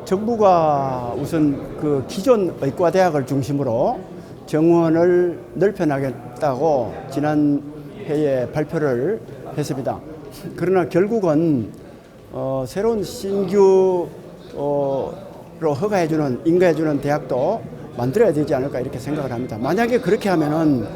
정부가 우선 그 기존 의과대학을 중심으로 정원을 넓혀나겠다고 지난 해에 발표를 했습니다. 그러나 결국은 새로운 신규로 허가해주는, 인가해주는 대학도 만들어야 되지 않을까 이렇게 생각을 합니다. 만약에 그렇게 하면은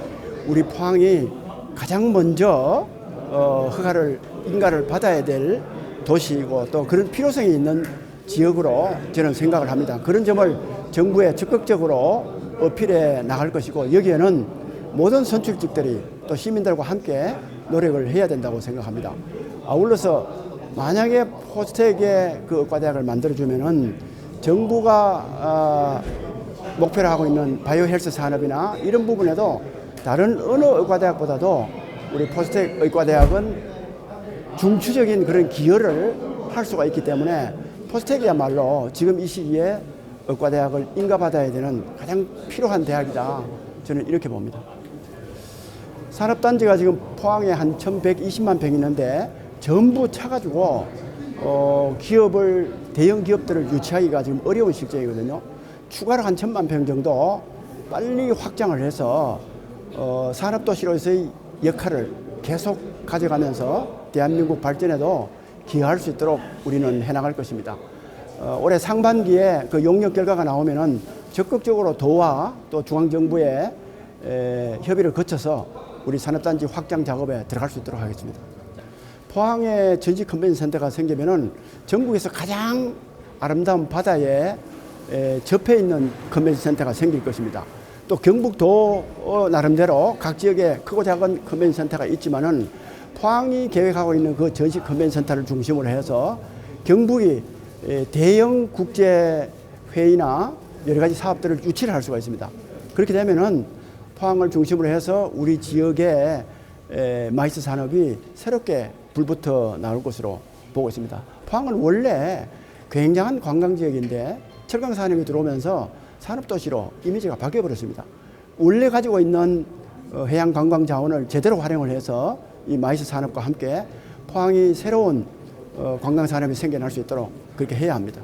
우리 포항이 가장 먼저 허가를, 인가를 받아야 될 도시이고 또 그런 필요성이 있는 지역으로 저는 생각을 합니다. 그런 점을 정부에 적극적으로 어필해 나갈 것이고 여기에는 모든 선출직들이 또 시민들과 함께 노력을 해야 된다고 생각합니다. 아울러서 만약에 포스텍의 그 의과대학을 만들어주면은 정부가 목표로 하고 있는 바이오 헬스 산업이나 이런 부분에도 다른 어느 의과대학보다도 우리 포스텍 의과대학은 중추적인 그런 기여를 할 수가 있기 때문에 포스텍이야말로 지금 이 시기에 의과대학을 인가받아야 되는 가장 필요한 대학이다. 저는 이렇게 봅니다. 산업단지가 지금 포항에 한 1120만 평 있는데 전부 차가지고 기업을, 대형 기업들을 유치하기가 지금 어려운 실정이거든요. 추가로 한 1000만 평 정도 빨리 확장을 해서 산업도시로서의 역할을 계속 가져가면서 대한민국 발전에도 기여할 수 있도록 우리는 해나갈 것입니다. 올해 상반기에 그 용역 결과가 나오면은 적극적으로 도와 또 중앙정부의 협의를 거쳐서 우리 산업단지 확장 작업에 들어갈 수 있도록 하겠습니다. 포항에 전시 컨벤션 센터가 생기면은 전국에서 가장 아름다운 바다에 접해 있는 컨벤션 센터가 생길 것입니다. 또 경북도 나름대로 각 지역에 크고 작은 컨벤션 센터가 있지만은 포항이 계획하고 있는 그 전시 컨벤션 센터를 중심으로 해서 경북이 대형 국제 회의나 여러 가지 사업들을 유치를 할 수가 있습니다. 그렇게 되면은 포항을 중심으로 해서 우리 지역의 마이스 산업이 새롭게 불붙어 나올 것으로 보고 있습니다. 포항은 원래 굉장한 관광 지역인데 철강 산업이 들어오면서 산업도시로 이미지가 바뀌어버렸습니다. 원래 가지고 있는 해양 관광 자원을 제대로 활용을 해서 이 마이스 산업과 함께 포항이 새로운 관광 산업이 생겨날 수 있도록 그렇게 해야 합니다.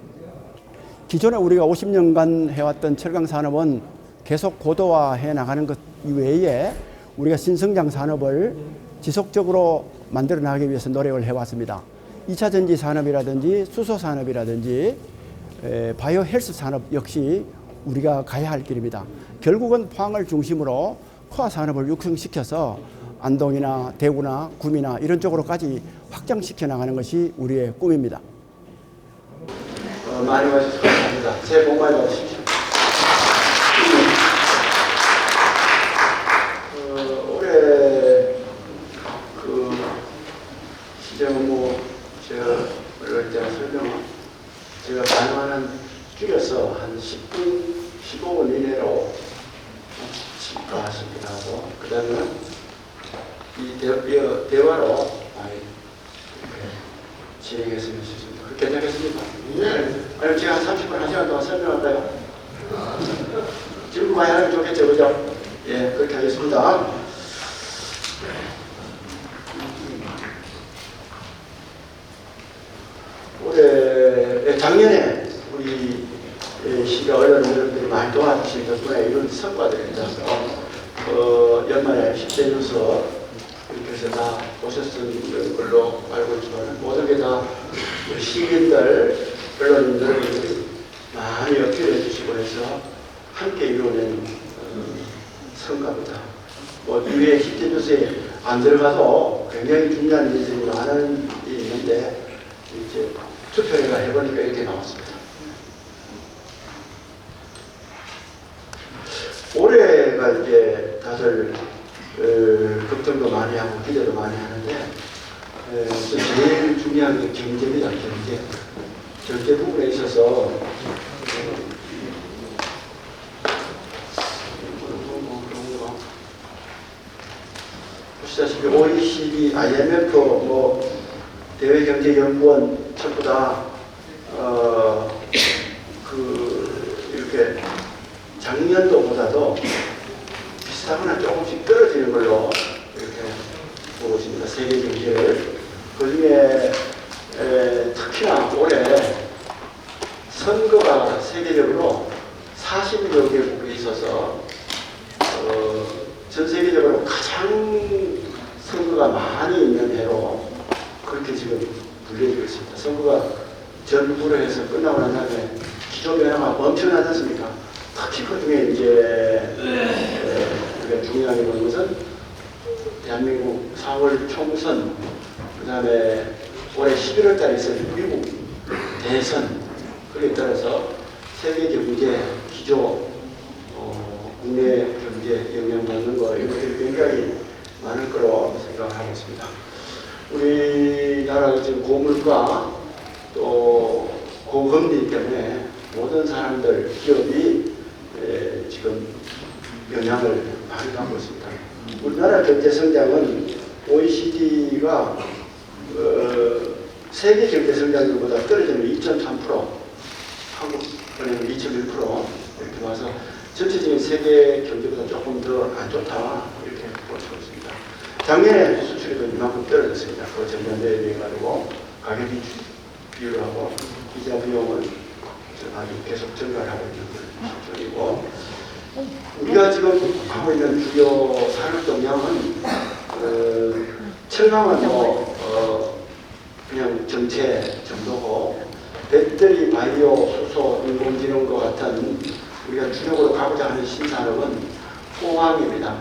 기존에 우리가 50년간 해왔던 철강 산업은 계속 고도화해 나가는 것 이외에 우리가 신성장 산업을 지속적으로 만들어 나가기 위해서 노력을 해왔습니다. 2차 전지 산업이라든지 수소 산업이라든지 바이오 헬스 산업 역시 우리가 가야 할 길입니다. 결국은 포항을 중심으로 코어 산업을 육성시켜서 안동이나 대구나 구미나 이런 쪽으로까지 확장시켜 나가는 것이 우리의 꿈입니다. 많이 와주셔서 감사합니다. 새해 복 많이 받으십시오. 올해 그 시정 업무 저를 제가 설명 제가 가능한 줄여서 한 10분, 15분 이내로 집중하십니다. 그 다음에 이 대화로 많이 진행했으면 좋겠습니다. 그렇게 괜찮겠습니까? 네. 아니, 제가 한 30분, 1시간 동안 설명할까요? 질문 많이 하면 좋겠죠, 그죠? 예, 그렇게 하겠습니다. 올해, 작년에 우리 시가 어른들이 많이 도와주신 덕분에 이런 성과들입니다. 연말에 10대 뉴스 이렇게 해서 다 오셨던 걸로 알고 있지만 모든 게 다 우리 시민들, 언론인들 많이 어필해 주시고 해서 함께 이루어낸 성과입니다. 뭐 위에 10대 뉴스에 안 들어가도 굉장히 중요한 일들이 많은 일이 있는데 이제 투표회가 해보니까 이렇게 나왔습니다. 올해가 이제 다들 걱정도 많이 하고 기대도 많이 하는데 제일 중요한 게 경제입니다. 경제 부분에 있어서 보시다시피 OECD, IMF, 대외경제연구원 전부 다 이렇게 작년도보다도 비슷하거나 조금씩 떨어지는 걸로 이렇게 보고 있습니다. 세계 경제를. 그 중에 특히나 올해 선거가 세계적으로 40여 개국에 있어서 전 세계적으로 가장 선거가 많이 있는 해로 그렇게 지금 불려지고 있습니다. 선거가 전부로 해서 끝나고 난 다음에 기조 변화가 엄청나지 않습니까? 특히 그 중에 이제 우리가 중요하게 보는 것은 대한민국 4월 총선, 그 다음에 올해 11월 달에 있을 미국 대선, 그에 따라서 세계 경제, 기조, 국내 경제에 영향받는 거, 이런 것들이 굉장히 많을 거로 생각하고 있습니다. 우리나라 지금 고물가 또 고금리 때문에 모든 사람들, 기업이 지금 영향을 많이 받고 있습니다. 우리나라 경제 성장은 OECD가 세계 경제 성장률보다 떨어지는 2.3%, 한국은행은 2.1% 이렇게 와서 전체적인 세계 경제보다 조금 더 안 좋다 이렇게 볼 수 있습니다. 작년에 수출이 이만큼 떨어졌습니다. 그 전년도에 비해 가지고 가격이 비율을 하고 이자 비용은 아주 계속 증가를 하고 있는 실정이고, 우리가 지금 하고 있는 주요 산업 동향은 철강은 그냥 정체 정도고, 배터리, 바이오, 수소, 인공지능과 같은 우리가 주력으로 가고자 하는 신산업은 호황입니다.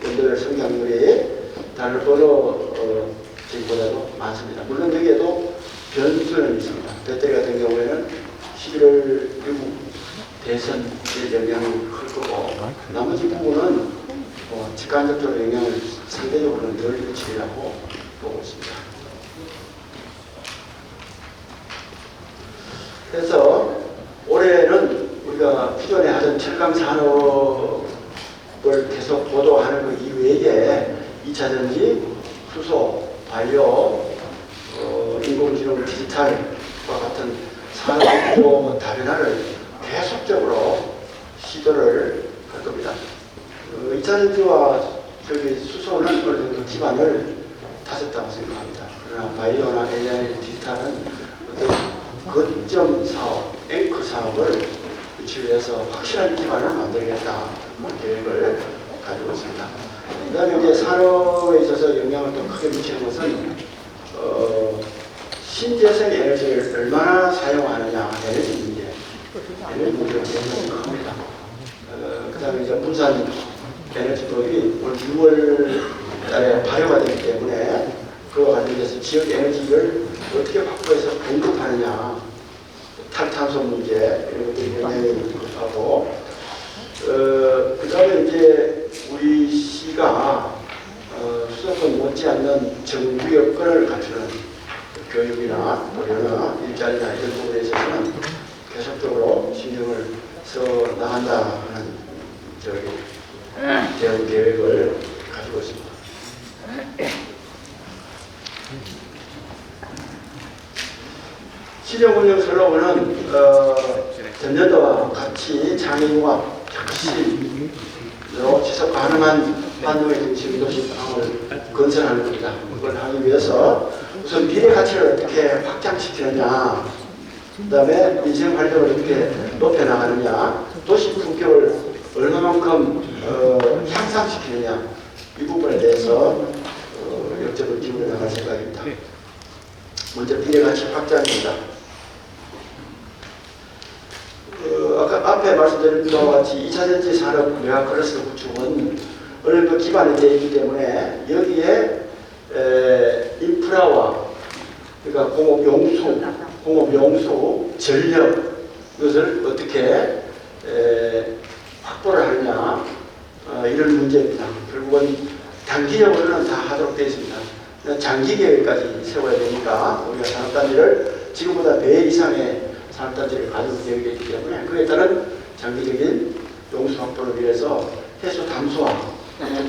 연도별 성장률이 다른 어느 지금보다도 많습니다. 물론 여기에도 변수는 있습니다. 배터리 같은 경우에는 11월 미국 대선의 영향이 클 거고, 나머지 부분은 직간접적으로 영향을 상대적으로는 덜 미치리라고 보고 있습니다. 그래서 올해는 우리가 기존에 하던 철강 산업을 계속 보도하는 것 이외에 2차전지, 수소, 바이오, 인공지능, 디지털과 같은 산업 다변화를 계속적으로 시도를 할 겁니다. 2차전지와 수소는 어느 정도 기반을 다졌다고 생각합니다. 그러나 바이오나 AI, 디지털은 어떤 거점 사업, 앵커 사업을 유치해서 확실한 기반을 만들겠다, 그런 계획을 가지고 있습니다. 그 다음에 이제 산업에 있어서 영향을 또 크게 미치는 것은 신재생 에너지를 얼마나 사용하느냐, 에너지 문제. 에너지 문제가 굉장히 큽니다. 그 다음에 이제 부산 에너지 도입이 올 6월 달에 발효가 되기 때문에 그와 관련돼서 지역 에너지를 어떻게 확보해서 공급하느냐, 탈탄소 문제, 이런 것들이 영향이 하고, 그 다음에 이제 우리 시가 수도권 못지않는 정부 여건을 갖추는 교육이나 보료나 일자리나 이런 부분에 있어서는 계속적으로 신경을 써 나간다 하는 대응 계획을 가지고 있습니다. 시정운영 슬로건은 전년도와 같이 창의융합, 혁신으로 지속 가능한 반도의 중심 도시방을 건설하는 겁니다. 그걸 하기 위해서 우선 미래 가치를 어떻게 확장시키느냐, 그 다음에 민생 활력을 어떻게 높여나가느냐, 도시 품격을 얼마만큼 향상시키느냐, 이 부분에 대해서 역적을 기울여 나갈 생각입니다. 먼저 미래 가치 확장입니다. 아까 앞에 말씀드린 바와 같이 2차전지 산업 외화 클러스터 구축은 어느 정도 기반이 되어 있기 때문에 여기에 인프라와, 그러니까 공업용수, 전력, 이것을 어떻게 확보를 하느냐, 이런 문제입니다. 결국은 단기적으로는 다 하도록 되어 있습니다. 장기 계획까지 세워야 되니까 우리가 산업단지를 지금보다 4배 이상의 산업단지를 가지고 되어 있기 때문에 그에 따른 장기적인 용수 확보를 위해서 해수 담수화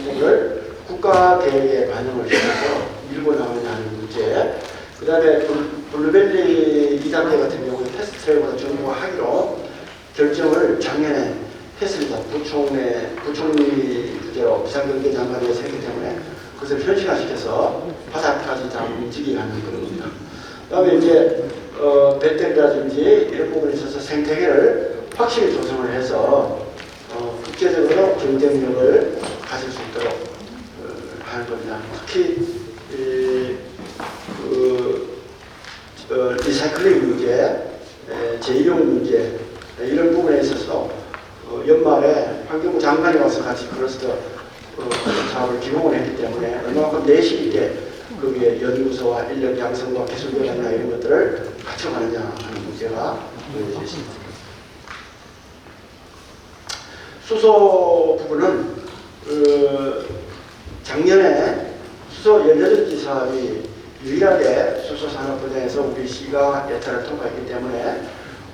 부분을 국가 계획에 반영을 시켜서 밀고 나가느냐 하는 문제, 그 다음에 블루밸리 2단계 같은 경우는 패스트 트랙보다 정부가 하기로 결정을 작년에 했습니다. 부총리 주재로 비상경제 장관이 생겼기 때문에 그것을 현실화시켜서 바닥까지 다 움직이게 하는 그런 겁니다. 그 다음에 이제 배터리라든지 이런 부분에 있어서 생태계를 확실히 조성을 해서 국제적으로 경쟁력을 가질 수 있도록 하는 겁니다. 특히 리사이클링 문제, 재이용 문제 이런 부분에 있어서 연말에 환경부 장관이 와서 같이 클러스터 사업을 기공을 했기 때문에 얼마만큼 내실 있게 거기에 연구소와 인력 양성과 기술 교환이나 이런 것들을 갖춰가느냐 하는 문제가 놓여져 있습니다. 수소 부분은 작년에 수소 연료전지 사업이 유일하게 수소 산업 분야에서 우리 시가 예타를 통과했기 때문에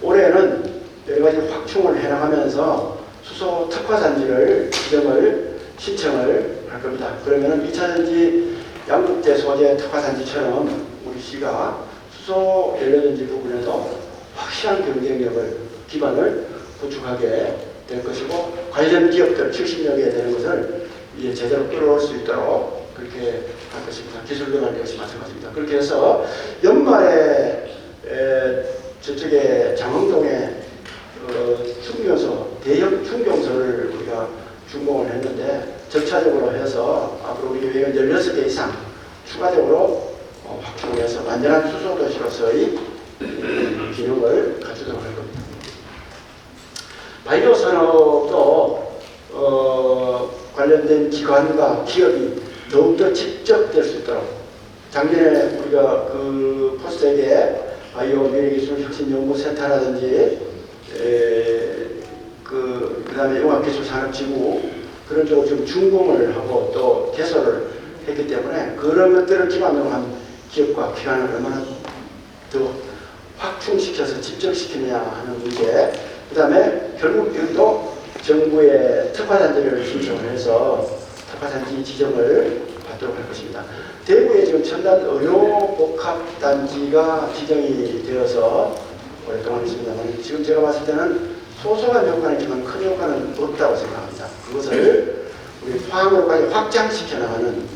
올해는 여러 가지 확충을 해나가면서 수소 특화단지를 지정을 신청을 할 겁니다. 그러면은 2차전지 양극재 소재 특화단지처럼 우리 시가 수소 연료전지 부분에서 확실한 경쟁력을 기반을 구축하게 될 것이고 관련 기업들 70여 개 되는 것을 이제 제대로 끌어올 수 있도록 그렇게 할 것입니다. 기술 개발 역시 마찬가지입니다. 그렇게 해서 연말에 저쪽에 장흥동에 충전소 대형 충전소를 우리가 준공을 했는데 절차적으로 해서 앞으로 우리 계획은 16개 이상 추가적으로 확충해서 완전한 수소도시로서의 기능을 갖추도록 할 겁니다. 바이오 산업도 관련된 기관과 기업이 더욱더 직접 될 수 있도록 작년에 우리가 그 포스텍의 바이오 미래기술혁신연구센터라든지 그다음에 용합기술산업지구 그런 쪽으로 좀 준공을 하고 또 개설을 했기 때문에 그런 것들을 기반으로 한 기업과 기관을 얼마나 더 확충시켜서 집중시키느냐 하는 문제. 그 다음에 결국 여기도 정부의 특화단지를 신청을 해서 특화단지 지정을 받도록 할 것입니다. 대구에 지금 첨단 의료복합단지가 지정이 되어서 오랫동안 있습니다만 지금 제가 봤을 때는 소소한 효과는 큰 효과는 없다고 생각합니다. 그것을 우리 포항으로까지 확장시켜 나가는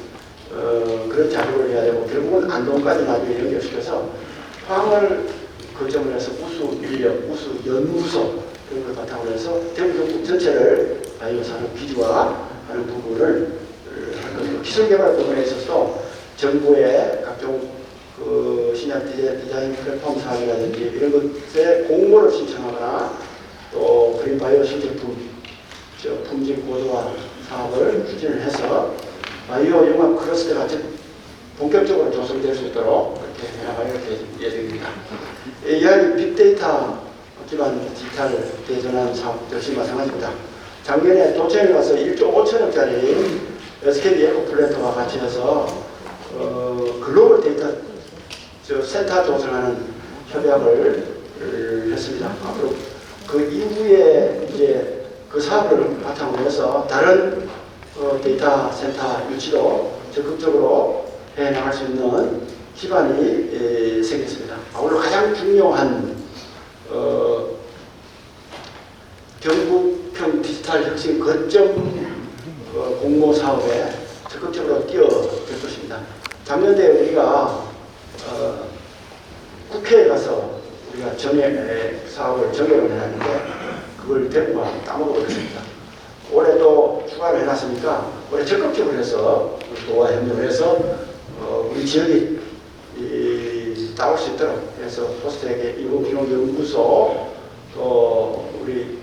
그런 작업을 해야 되고 결국은 안동까지 나중에 연결시켜서 포항을 거점을 해서 우수 인력, 우수 연구소 그런 걸 바탕으로 해서 대구 경북 전체를 바이오 산업 기지화하는 부분을 할 것이고 기술 개발 부분에 있어서 정부의 각종 신약 디자인 플랫폼 사업이라든지 이런 것에 공모를 신청하거나 또 그린 바이오 신제품 품질 고도화 사업을 추진을 해서 바이오 융합 클러스터가 본격적으로 조성될 수 있도록 이렇게 해나갈 예정입니다. AI 빅데이터 기반 디지털 대전환 사업 역시 마찬가지입니다. 작년에 도청에 가서 1조 5천억짜리 SKB 에코플랜트와 같이 해서 글로벌 데이터 센터 조성하는 협약을 했습니다. 앞으로 그 이후에 이제 그 사업을 바탕으로 해서 다른 데이터 센터 유치도 적극적으로 해 나갈 수 있는 기반이 생겼습니다. 오늘 가장 중요한 경북형 디지털 혁신 거점 공모 사업에 적극적으로 뛰어들 것입니다. 작년에 우리가 국회에 가서 우리가 정액 사업을 정액을 해놨는데 그걸 대구가 따먹어버렸습니다. 올해도 추가를 해놨으니까 올해 적극적으로 해서 도와 협력을 해서 우리 지역이 따올 수 있도록 해서 포스텍의 인공기능연구소 또 우리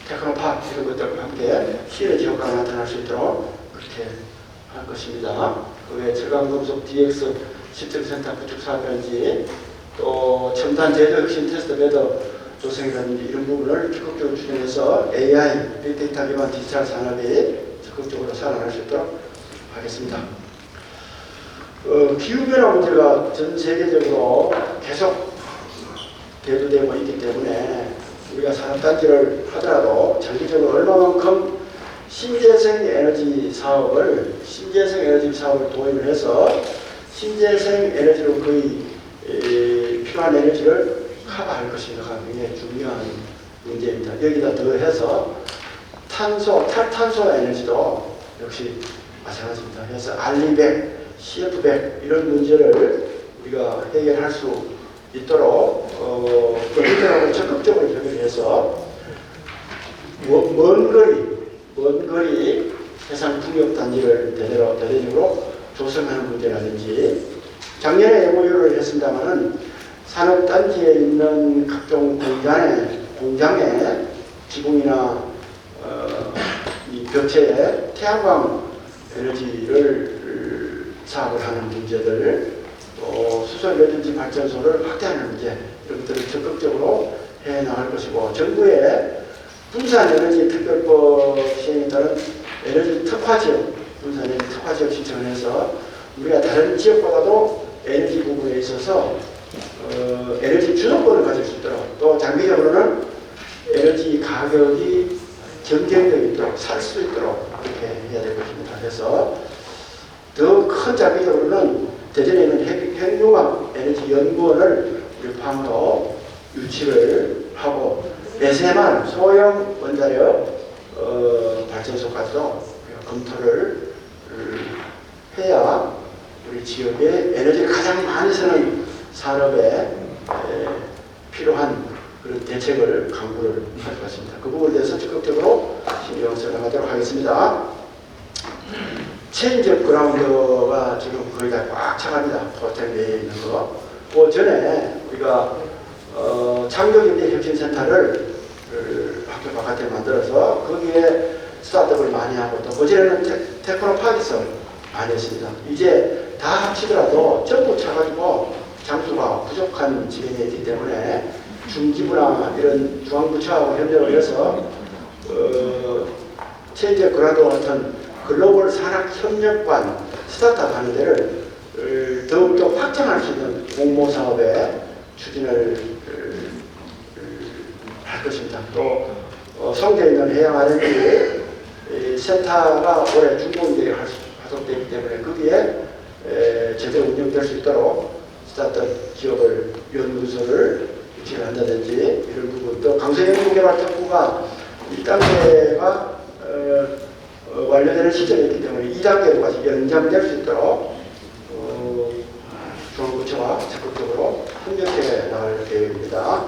테크노파크 이런 것들과 함께 시너지 효과가 나타날 수 있도록 그렇게 할 것입니다. 그 외에 철강금속 DX 시스템센터 구축 사업이라든지 또 첨단 제조 혁신 테스트 베더 조성이라든지 이런 부분을 적극적으로 추진해서 AI, 빅데이터 기반 디지털 산업이 적극적으로 살아날 수 있도록 하겠습니다. 기후변화 문제가 전 세계적으로 계속 대두되고 있기 때문에 우리가 산업단지를 하더라도 장기적으로 얼마만큼 신재생 에너지 사업을 도입을 해서 신재생 에너지로 거의 필요한 에너지를 커버할 것인가가 굉장히 중요한 문제입니다. 여기다 더해서 탈탄소 에너지도 역시 마찬가지입니다. 그래서 알리백, CF100 이런 문제를 우리가 해결할 수 있도록 국민들하고 적극적으로 협의를 해서 먼 거리 해상 풍력단지를 대대적으로 조성하는 문제라든지 작년에 MOU를 했습니다마는 산업단지에 있는 각종 공장에 지붕이나 이 벽체에 태양광 에너지를 사업을 하는 문제들, 또 수소에너지 발전소를 확대하는 문제, 이런 것들을 적극적으로 해나갈 것이고, 정부의 분산에너지 특별법 시행에 따른 에너지 특화지역, 분산에너지 특화지역 신청을 해서 우리가 다른 지역보다도 에너지 부분에 있어서 에너지 주도권을 가질 수 있도록, 또 장기적으로는 에너지 가격이 경쟁력이 있도록 살 수 있도록 그렇게 해야 될 것입니다. 그래서 더 큰 장기적으로는 대전에 있는 핵융합 에너지 연구원을 우리 포함으로 유치를 하고 SMR 소형 원자력 발전소까지도 검토를 해야 우리 지역의 에너지를 가장 많이 쓰는 산업에 필요한 그런 대책을 강구를 할 것 같습니다. 그 부분에 대해서 적극적으로 신경 써나가도록 하겠습니다. 체인지업 그라운드가 지금 거의 다 꽉 차갑니다. 호텔 내에 있는 거. 그 전에 우리가 창조경제혁신센터를 학교 바깥에 만들어서 거기에 스타트업을 많이 하고, 또 그전에는 테크노파크에서 많이 했습니다. 이제 다 합치더라도 전부 차가지고 장수가 부족한 지역이 있기 때문에 중기부나 이런 중앙부처하고 협력을 해서 체인지업 그라운드 같은 글로벌 산학협력관 스타트업 하는 데를 더욱더 확장할 수 있는 공모사업에 추진을 할 것입니다. 또 성대에 있는 해양 R&D 센터가 올해 준공이 하속되기 때문에 거기에 제대로 운영될 수 있도록 스타트업 기업을 연구소를 유치를 한다든지 이런 부분, 또 강서연구개발특구가 1단계가 완료되는 시점이 있기 때문에 2단계로까지 연장될 수 있도록 중앙부처와 적극적으로 협력해 나갈 계획입니다.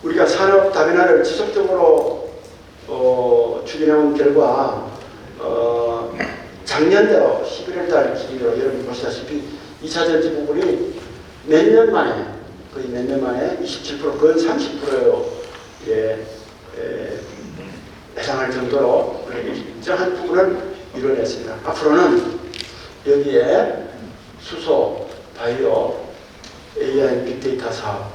우리가 산업 다변화를 지속적으로 추진해온 결과 작년대로 11월달 기준으로 여러분 보시다시피 2차전지 부분이 몇 년 만에, 거의 몇 년 만에 27%, 거의 30%에 해당할 정도로 일정한 부분을 이뤄냈습니다. 앞으로는 여기에 수소, 바이오, AI, 빅데이터 사업,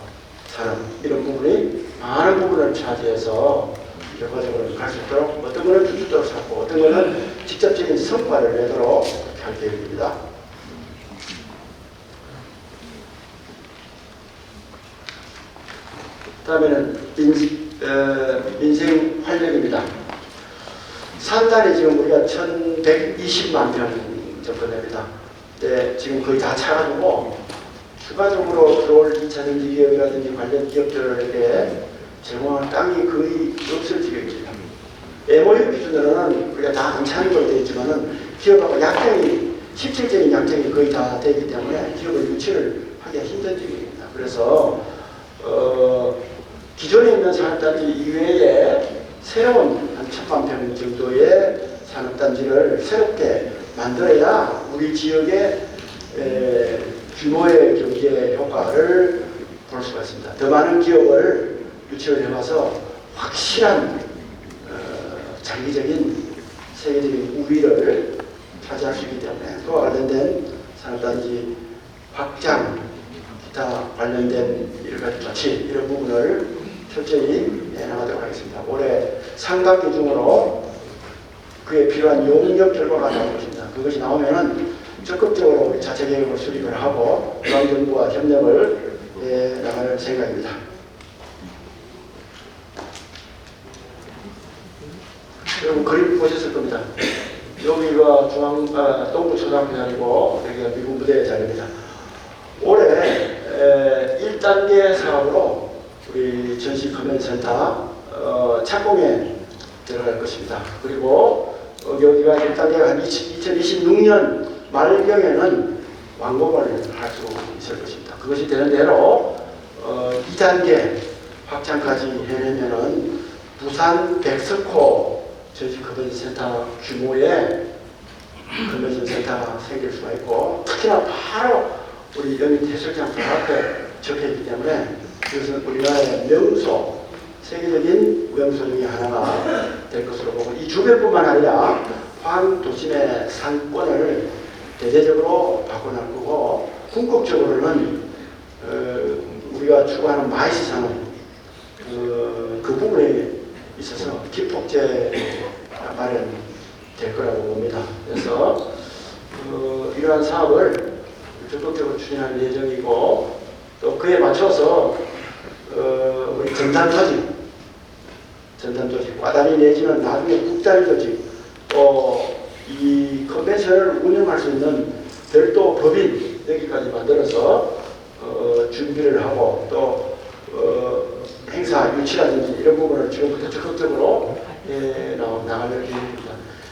산업 이런 부분이 많은 부분을 차지해서 결과적으로 갈 수 있도록, 어떤 거는 주주도를 쌓고 어떤 거는 직접적인 성과를 내도록 할 계획입니다. 다음에는 민생 활력입니다. 산단이 지금 우리가 1120만 평 접근됩니다. 네, 지금 거의 다 차가지고 추가적으로 들어올 2차전지 기업이라든지 관련 기업들에게 제공할 땅이 거의 없을 지경입니다. MOU 기준으로는 우리가 다 안 차는 걸로 되어 있지만은 기업하고 약정이, 실질적인 약정이 거의 다 되기 때문에 기업을 유치를 하기가 힘든 지경입니다. 그래서 기존에 있는 산업단지 이외에 새로운 한 1000만 평 정도의 산업단지를 새롭게 만들어야 우리 지역의 규모의 경제 효과를 볼 수가 있습니다. 더 많은 기업을 유치를 해와서 확실한 장기적인 세계적인 우위를 차지할 수 있기 때문에 그와 관련된 산업단지 확장, 기타 관련된 여러가지 조치 이런 부분을 철저히 해나가도록 하겠습니다. 올해 상반기 중으로 그에 필요한 용역 결과가 나올 것입니다. 그것이 나오면은 적극적으로 자체 계획을 수립을 하고 중앙정부와 협력을 해 나갈 생각입니다. 여러분 그림 보셨을 겁니다. 여기가 동부초등학교 자리고 여기가 미군 부대 자리입니다. 올해 1단계 사업으로 우리 전시 커맨센터 착공에 들어갈 것입니다. 그리고 여기가 1단계가 한 2026년 말경에는 완공을 할 수 있을 것입니다. 그것이 되는 대로 2단계 확장까지 해내면은 부산 백석호 저지 컨벤션센터 규모의 컨벤션센터가 생길 수가 있고, 특히나 바로 우리 영인 해수욕장 바로 앞에 적혀있기 때문에 이것은 우리나라의 명소, 세계적인 명소 중에 하나가 될 것으로 보고, 이 주변뿐만 아니라 포항 도심의 상권을 대대적으로 바꿔놓을 거고, 궁극적으로는 우리가 추구하는 마이스 산업 그 부분에 있어서 기폭제 마련될 거라고 봅니다. 그래서 이러한 사업을 적극적으로 추진할 예정이고, 또 그에 맞춰서 우리 전담조직, 과단위 내지는 나중에 국단위 조직, 또 이 컨벤션을 운영할 수 있는 별도 법인 여기까지 만들어서 준비를 하고, 또 행사 유치라든지 이런 부분을 지금부터 적극적으로 나갈 계획입니다.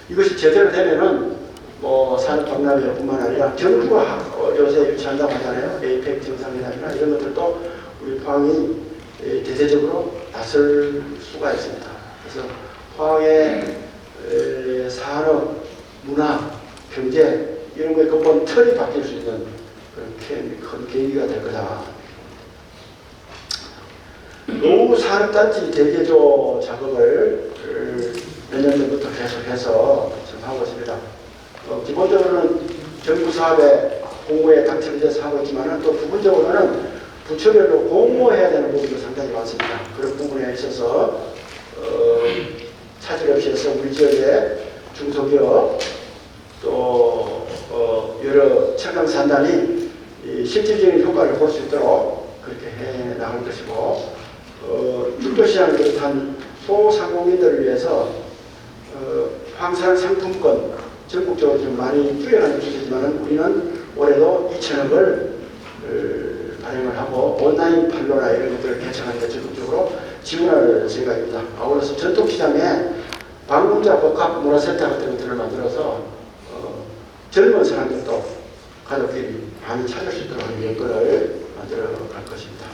이것이 제대로 되면은 뭐 산업박람회뿐만 아니라 정부가 요새 유치한다고 하잖아요. 에이펙 정상회담이나 이런 것들도 우리 포항이 대대적으로 나설 수가 있습니다. 그래서 포항의 산업, 문화, 경제 이런 거에 근본 틀이 바뀔 수 있는 그런 큰 계기가 될 거다. 노후 산업단지 대개조 작업을 몇 년 전부터 계속해서 지금 하고 있습니다. 기본적으로는 정부 사업에 공모에 당첨돼서 하고 있지만, 또 부분적으로는 부처별로 공모해야 되는 부분도 상당히 많습니다. 그런 부분에 있어서 차질 없이 해서 우리 지역의 중소기업 또 여러 청강산단이 실질적인 효과를 볼 수 있도록 그렇게 해 나갈 것이고, 육도시장 비롯한 소상공인들을 위해서 황산 상품권 전국적으로 좀 많이 줄여가는 추세지만, 우리는 올해도 2천억을 발행을 하고 온라인 판로나 이런 것들을 개척하는 데 적극적으로 지원할 생각입니다. 아울러서 전통시장에 방문자 복합 문화센터 같은 것들을 만들어서 젊은 사람들도 가족끼리 많이 찾을 수 있도록 하는 여건을 만들어 갈 것입니다.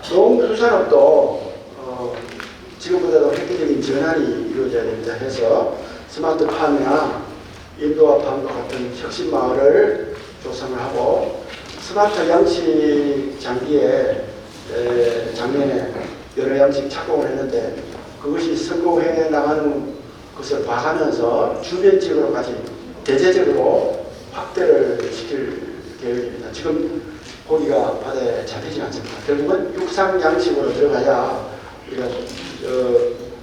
농수산업도 지금보다도 획기적인 전환이 이루어져야 됩니다. 해서 스마트팜이나 인도화팜과 같은 혁신마을을 조성을 하고, 스마트 양식 장비에 작년에 여러 양식 착공을 했는데, 그것이 성공해 나가는 것을 봐가면서 주변 지역으로까지 대대적으로 확대를 시킬 계획입니다. 지금 고기가 바다에 잡히지 않습니다. 결국은 육상 양식으로 들어가야 우리가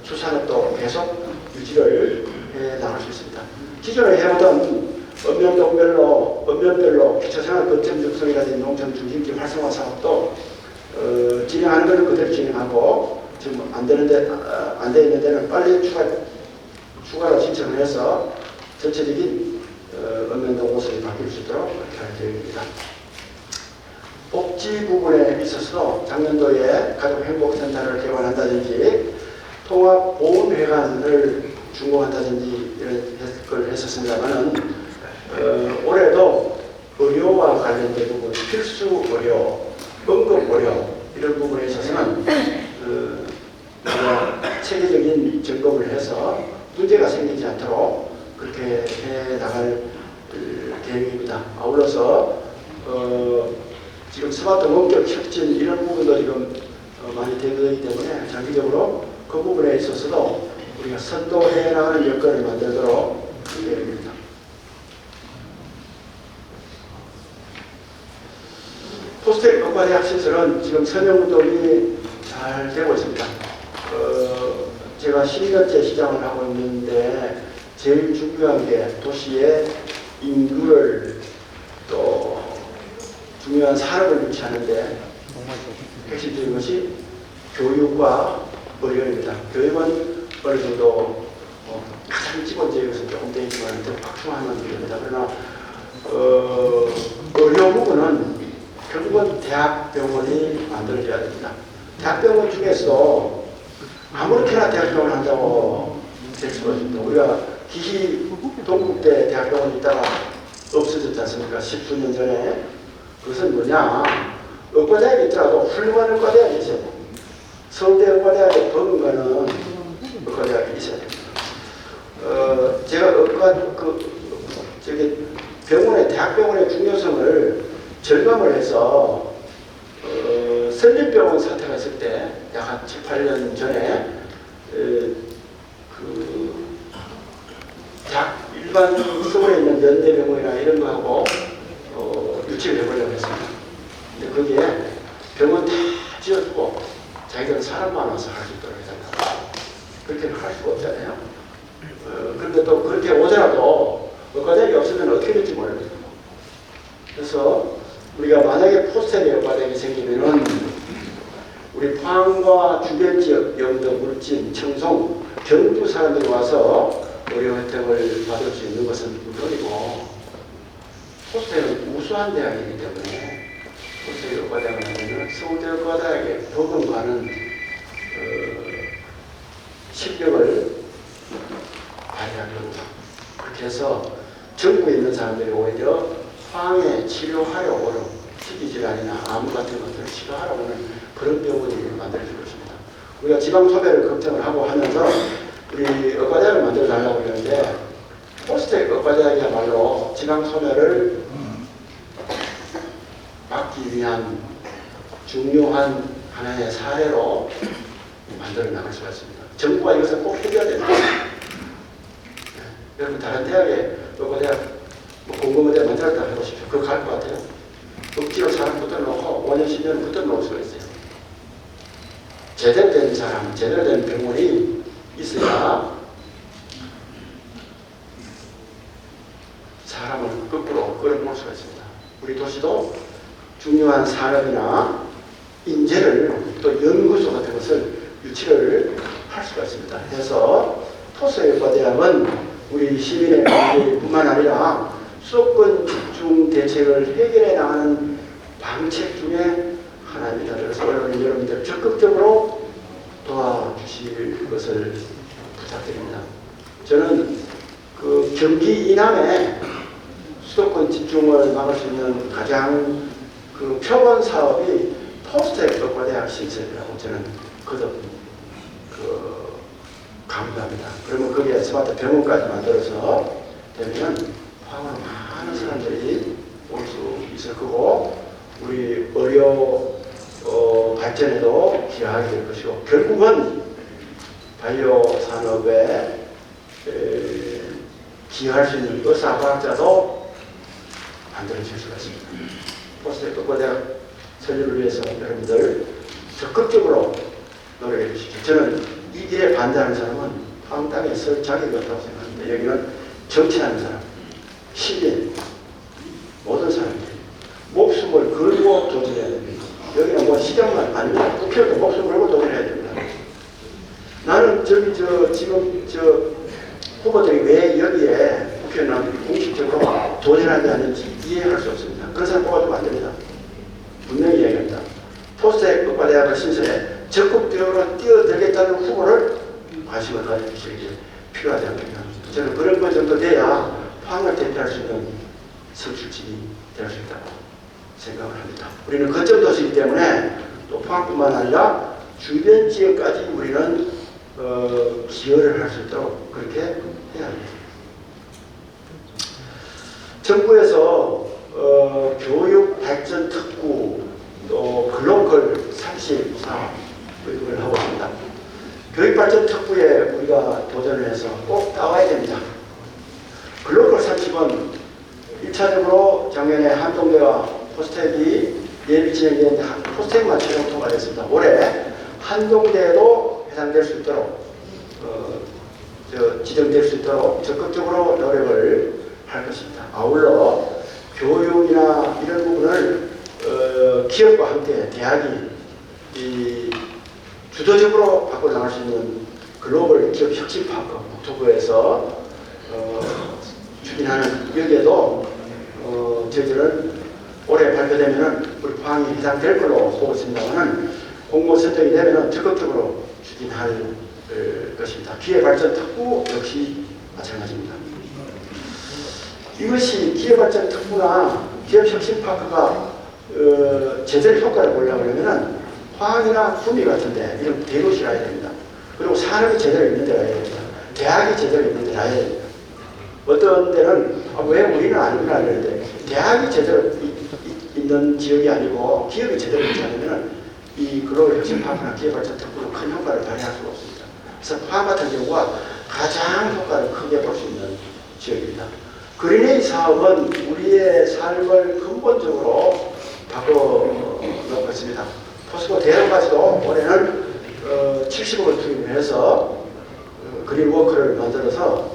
수산업도 계속 유지를 해 나갈 수 있습니다. 기존에 해오던 언면별로 기초생활 거점 육성이라든지 농촌 중심지 활성화 사업도 진행하는 것은 그대로 진행하고, 지금 안 돼 있는 데는 빨리 추가로 신청을 해서 전체적인 언면동 모습이 바뀔 수 있도록 그렇게 할 계획입니다. 복지 부분에 있어서도 작년도에 가족행복센터를 개관한다든지 통합보험회관을 준공한다든지 이런 걸 했었습니다만은, 올해도 의료와 관련된 부분, 필수 의료, 응급 의료 이런 부분에 있어서는 체계적인 점검을 해서 문제가 생기지 않도록 그렇게 해 나갈 계획입니다. 아울러서 지금 스마트 원격 혁신 이런 부분도 지금 많이 대두되기 때문에 장기적으로 그 부분에 있어서도 우리가 선도해 나가는 여건을 만들도록 계획입니다. 포스텍 국가대학 시설은 지금 선정운동이 잘 되고 있습니다. 제가 12년째 시장을 하고 있는데 제일 중요한 게 도시의 인구를 또 중요한 산업을 유치하는데 핵심적인 것이 교육과 의료입니다. 교육은 어느 정도 가장 기본적인 것은 조금 되어 있지만 더 확충하면 됩니다. 그러나 의료 부분은 결국은 대학병원이 만들어져야 됩니다. 대학병원 중에서 아무렇게나 대학병원 한다고 될 수가 없습니다. 우리가 기시 동국대 대학병원에 있다가 없어졌지 않습니까? 10수년 전에. 그것은 뭐냐? 의과대학이 있더라도 훌륭한 의과대학이 있어야 됩니다. 서울대 의과대학에 버금가는 의과대학이 있어야 됩니다. 제가 대학병원의 중요성을 절감을 해서 선림병원 사태가 있을 때 약 한 7, 8년 전에 일반 서울에 있는 연대병원이나 이런 거하고 유치를 해보려고 했습니다. 근데 거기에 병원 다 지어주고 자기들은 사람 많아서 할 수 있도록 해달라고. 그렇게는 할 수가 없잖아요. 그런데 또 그렇게 오더라도 의과대학이 없으면 어떻게 될지 몰라요. 그래서 우리가 만약에 포스텔의 의과대학이 생기면은 우리 포항과 주변 지역, 영도, 물진, 청송, 경주 사람들이 와서 의료 혜택을 받을 수 있는 것은 물론이고 포스텔은 우수한 대학이기 때문에 포스텔 의과대학을 하면 서울대 의과대학에 버금가는 실력을 발휘하는 겁니다. 그렇게 해서 전국에 있는 사람들이 오히려 포항에 치료하려고 희귀질환이나 암 같은 것들을 치료하려고 하는 그런 병원을 만들어줄 것입니다. 우리가 지방소배를 걱정을 하고 하면서 우리 의과대학을 만들어달라고 그러는데 포스텍 의과대학이야말로 지방소멸을 막기 위한 중요한 하나의 사례로 만들어 나갈 수가 있습니다. 정부가 이것을 꼭 해줘야 됩니다. 여러분 다른 대학에 의과대학 공공의대 만들었다 해보십시오. 그거 갈 것 같아요? 억지로 사람 붙어놓고 5년, 10년 붙어놓을 수가 있어요. 제대로 된 사람, 제대로 된 병원이 있어야 사람을 거꾸로 끌어모을 수가 있습니다. 우리 도시도 중요한 산업이나 인재를 또 연구소 같은 것을 유치를 할 수가 있습니다. 그래서 토스의과대학은 우리 시민의 문제뿐만 아니라 수도권 집중 대책을 해결해 나가는 방책 중에 하나입니다. 그래서 언론인 여러분들 적극적으로 도와주실 것을 부탁드립니다. 저는 그 경기 이남에 수도권 집중을 막을 수 있는 가장 그 표본 사업이 포스텍 의과대학 신설이라고 저는 거듭 강조합니다. 그러면 거기에 스마트 병원까지 만들어서 되면 포항으로 많은 사람들이 올 수 있을 거고 우리 의료 발전에도 기여하게 될 것이고 결국은 바이오 산업에 기여할 수 있는 의사과학자도 만들어질 수가 있습니다. 포스텍 의과대학 설립을 위해서 여러분들 적극적으로 노력해 주십시오. 저는 이 일에 반대하는 사람은 포항 땅에 설 자격이 없다고 생각합니다. 여기는 정치하는 사람, 시민, 모든 사람들이 목숨을 걸고 도전해야 됩니다. 여기는 뭐 시장만 아닙니다. 국회의원도 목숨을 걸고 도전해야 됩니다. 나는 지금 후보들이 왜 여기에 국회의원들이 공식적으로 도전하지 않는지 이해할 수 없습니다. 그런 사람 뽑아주면 안 됩니다. 분명히 이야기합니다. 포스텍 의과대학을 신설해 적극적으로 뛰어들겠다는 후보를 관심을 가져주시는 게 필요하지 않겠나. 저는 그런 것 정도 돼야 포항을 대표할 수 있는 선출직이 될 수 있다고 생각을 합니다. 우리는 거점 도시이기 때문에 또 포항뿐만 아니라 주변 지역까지 우리는 기여를 할 수 있도록 그렇게 해야 합니다. 정부에서 교육 발전 특구 또 글로컬 34 교육을 하고 있습니다. 교육 발전 특구에 우리가 도전을 해서 꼭 따와야 됩니다. 글로컬 30은 1차적으로 작년에 한동대와 포스텍이 예비 진행되는데 포스텍만 최종 통과됐습니다. 올해 한동대에도 해당될 수 있도록 지정될 수 있도록 적극적으로 노력을 할 것입니다. 아울러 교육이나 이런 부분을 기업과 함께 대학이 주도적으로 바꿔 나갈 수 있는 글로벌 기업 혁신파크 국토부에서 추진하는 여기에도 저희들은 올해 발표되면은 우리 포항이 해당될 걸로 보고 있습니다만은 공모 선정이 되면은 적극적으로 추진할 것입니다. 기회발전 특구 역시 마찬가지입니다. 이것이 기업발전 특구나 기업혁신파크가 제대로 효과를 보려고 하려면 화학이나 구미 같은데 이런 대도시를 해야 됩니다. 그리고 산업이 제대로 있는 데가 해야 됩니다. 대학이 제대로 있는 데가 해야 됩니다. 어떤 데는 왜 우리는 아니구나 그러는데 대학이 제대로 있는 지역이 아니고 기업이 제대로 있지 않으면 이 글로벌 혁신파크나 기업발전 특구로 큰 효과를 발휘할 수가 없습니다. 그래서 화학 같은 경우가 가장 효과를 크게 볼 수 있는 지역입니다. 그린에이 사업은 우리의 삶을 근본적으로 바꿔놓고 있습니다. 포스코 대형가스도 올해는 70억을 투입해서 그린워크를 만들어서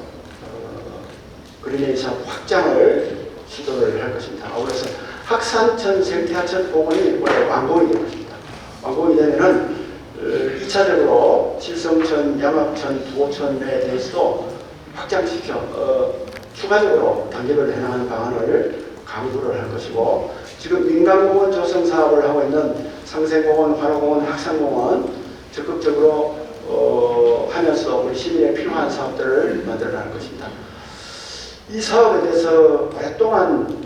그린에이 사업 확장을 시도를 할 것입니다. 그래서 학산천, 생태하천 공원이 올해 완공이 될 것입니다. 완공이 되면은 2차적으로 칠성천, 양압천, 부호천에 대해서도 확장시켜 추가적으로 단계별로 해나가는 방안을 강구를 할 것이고 지금 민간공원 조성 사업을 하고 있는 상생공원, 환호공원, 학산공원 적극적으로 하면서 우리 시민에 필요한 사업들을 만들어 나갈 것입니다. 이 사업에 대해서 오랫동안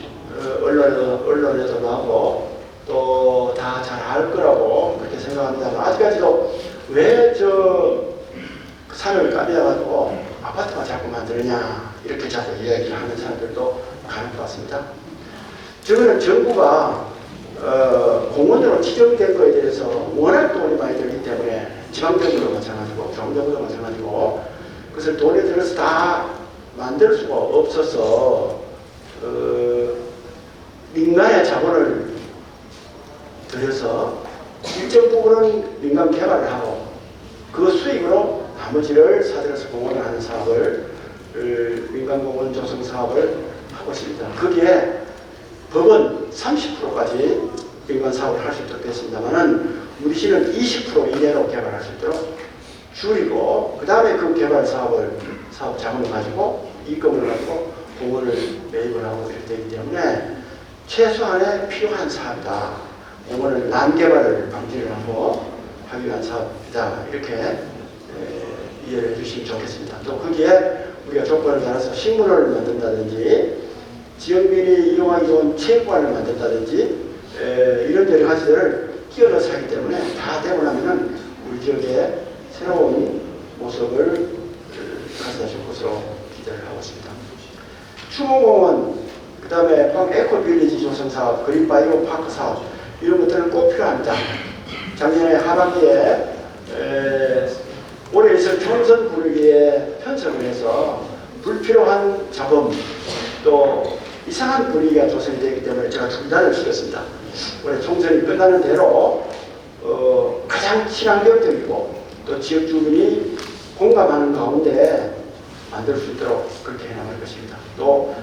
언론에도 나오고 또 다 잘 알 거라고 그렇게 생각합니다만 아직까지도 왜 저 산을 까매가지고 아파트만 자꾸 만드느냐 이렇게 자꾸 이야기를 하는 사람들도 많은 것 같습니다. 저거는 정부가 공원으로 지정된 거에 대해서 워낙 돈이 많이 들기 때문에 지방정부도 마찬가지고 중앙정부도 마찬가지고 그것을 돈이 들어서 다 만들 수가 없어서 민간의 자본을 들여서 일정 부분은 민간 개발을 하고 그 수익으로 나머지를 사들여서 공원을 하는 사업을 민간공원 조성 사업을 하고 있습니다. 거기에 법은 30%까지 민간 사업을 할 수 있도록 됐습니다만은 우리 시는 20% 이내로 개발할 수 있도록 줄이고 그 다음에 그 개발 사업 자금을 가지고 이익금을 가지고 공원을 매입을 하고 이렇게 되기 때문에 최소한의 필요한 사업이다. 공원을 난개발을 방지를 하고 하기 위한 사업이다. 이렇게 이해를 해주시면 좋겠습니다. 또 거기에 우리가 조건을 따라서 식물원을 만든다든지 지역민이 이용하기 좋은 체육관을 만든다든지 이런 여러 가지들을 끼워 넣어서 하기 때문에 다 되고 나면은 우리 지역의 새로운 모습을 가져다 줄 것으로 기대를 하고 있습니다. 추모공원, 그 다음에 에코빌리지 조성 사업, 그린바이오 파크 사업 이런 것들은 꼭 필요합니다. 작년에 하반기에 올해 있을 총선 분위기에 편성을 해서 불필요한 잡음 또 이상한 분위기가 조성이 되기 때문에 제가 중단을 시켰습니다. 올해 총선이 끝나는 대로 가장 친환경적이고 또 지역 주민이 공감하는 가운데 만들 수 있도록 그렇게 해나갈 것입니다. 또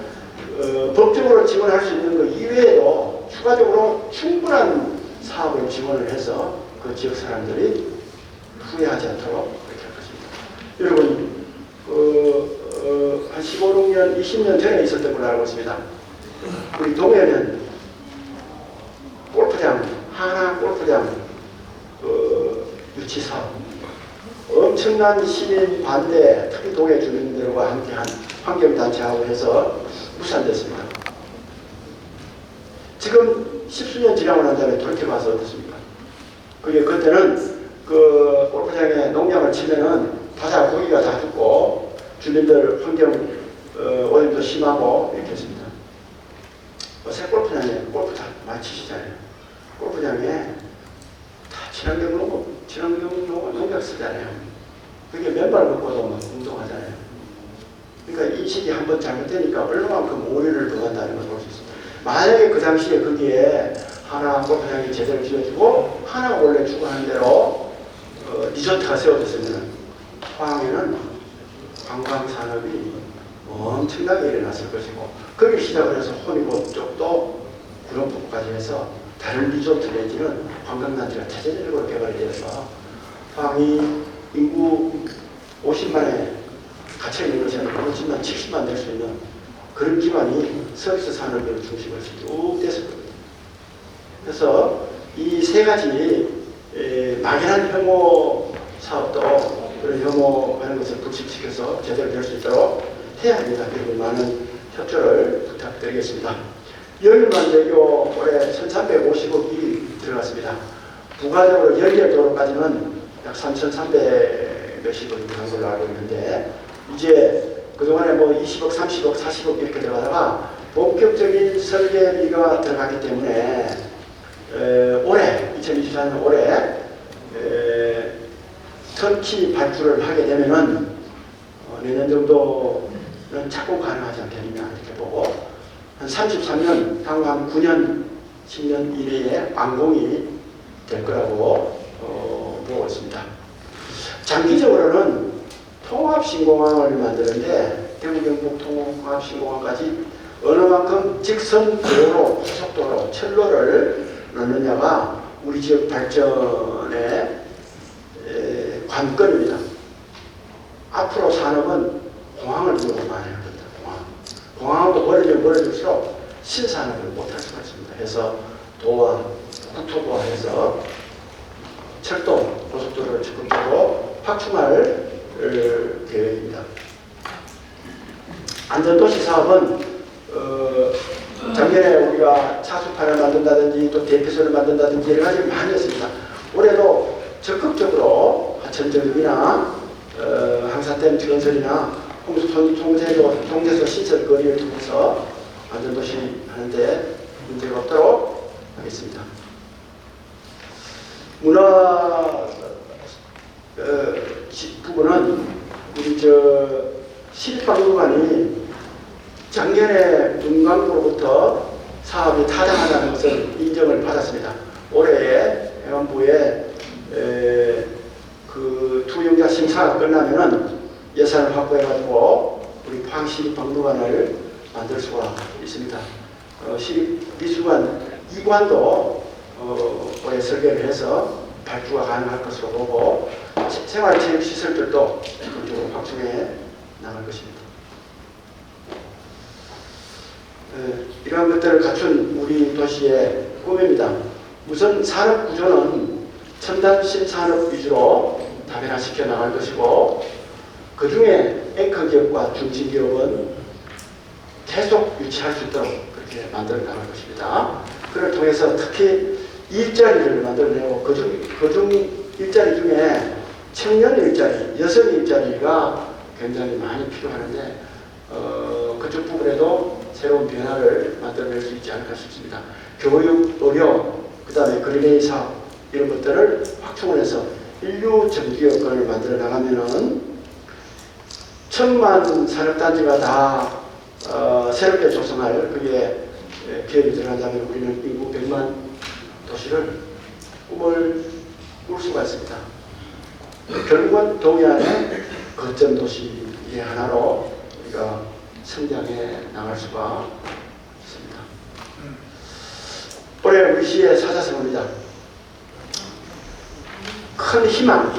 법적으로 지원할 수 있는 것 이외에도 추가적으로 충분한 사업을 지원을 해서 그 지역 사람들이 후회하지 않도록 그렇게 할 것입니다. 여러분 한 15, 16년, 20년 전에 있었던 걸로 알고 있습니다. 우리 동해는 골프장, 하나 골프장 유치 사업 엄청난 시민 반대, 특히 동해 주민들과 함께한 환경단체하고 해서 무산됐습니다. 지금 10수년 지나고 난 다음에 돌이켜봐서 어떻습니까? 그때는 그 골프장에 농약을 치면은 바다 고기가 다 죽고 주민들 환경 오염도 심하고 이렇게 했습니다. 새 골프장에 골프 다 많이 치시잖아요. 골프장에 다 친환경 농약 쓰잖아요. 그게 맨발 걷고도 막 운동하잖아요. 그러니까 인식이 한번 잘못되니까 얼마만큼 오류를 범한다는 걸 볼 수 있습니다. 만약에 그 당시에 거기에 하나 골프장이 제대로 지어지고 하나 원래 추구하는 대로 리조트가 세워졌으면 포항에는 관광산업이 엄청나게 일어났을 것이고 거기 시작을 해서 혼이고 쪽도 구룡포까지 해서 다른 리조트 내지는 관광단지가 체제적으로 개발이 되어서 포항이 인구 50만에 갇혀있는 것이 아니고 50만, 70만 될 수 있는 그런 기반이 서비스 산업을 중심으로 쭉 됐을 겁니다. 그래서 이 세 가지 막연한 혐오 사업도 그런 혐오하는 것을 불식시켜서 제대로 될 수 있도록 해야 합니다. 그리고 많은 협조를 부탁드리겠습니다. 열만대교 올해 1350억이 들어갔습니다. 부가적으로 연결도로까지는 약 3,300 몇십 억이 들어간 걸로 알고 있는데, 이제 그동안에 뭐 20억, 30억, 40억 이렇게 들어가다가 본격적인 설계비가 들어갔기 때문에 올해 2024년 올해 터키 발주를 하게 되면은 내년 정도는 착공 가능하지 않겠느냐 이렇게 보고, 한 33년, 향후 한 9년, 10년 이내에 완공이 될 거라고 보고 있습니다. 장기적으로는 통합신공항을 만드는데 대구 경북 통합신공항까지 어느 만큼 직선 도로, 고속도로, 철로를 넣느냐가 우리 지역 발전의 관건입니다. 앞으로 산업은 공항을 이용을 많이 할 겁니다. 공항하고 멀어질수록 신산업을 못할 수가 있습니다. 그래서 도와, 국토부와해서 철도, 고속도로를 적극적으로 확충할 계획입니다. 안전도시 사업은 작년에 우리가 차수판을 만든다든지 또 대피소를 만든다든지 여러 가지를 많이 했습니다. 올해도 적극적으로 하천정이나 항사댐 건설이나 홍수 통제소 시설 거리를 통해서 안전도시 하는데 문제가 없도록 하겠습니다. 문화 부분은 우리 시립박물관이 작년에 문광부로부터 사업이 타당하다는 것을 인정을 받았습니다. 올해에 해관부에 그 투영자 심사가 끝나면은 예산을 확보해가지고 우리 포항시립박물관을 만들 수가 있습니다. 시립미술관 2관도 올해 설계를 해서 발주가 가능할 것으로 보고, 생활체육시설들도 적극적으로 확충해 나갈 것입니다. 이러한 것들을 갖춘 우리 도시의 꿈입니다. 우선 산업 구조는 첨단 신산업 위주로 다변화시켜 나갈 것이고, 그 중에 앵커 기업과 중심 기업은 계속 유치할 수 있도록 그렇게 만들어 나갈 것입니다. 그를 통해서 특히 일자리를 만들어내고 그중 일자리 중에 청년 일자리, 여성 일자리가 굉장히 많이 필요하는데 그쪽 부분에도 새로운 변화를 만들어낼 수 있지 않을까 싶습니다. 교육, 의료, 그 다음에 그린에이 사업 이런 것들을 확충을 해서 인류 정규여건을 만들어 나가면은 1000만 산업단지가 다 새롭게 조성할 그게 기업이 들어간다면 우리는 인구 100만 도시를 꿈을 꿀 수가 있습니다. 결국은 동해안의 거점 도시의 하나로 우리가 성장해 나갈 수가 있습니다. 올해 우리 시의 사자성어입니다. 큰 희망,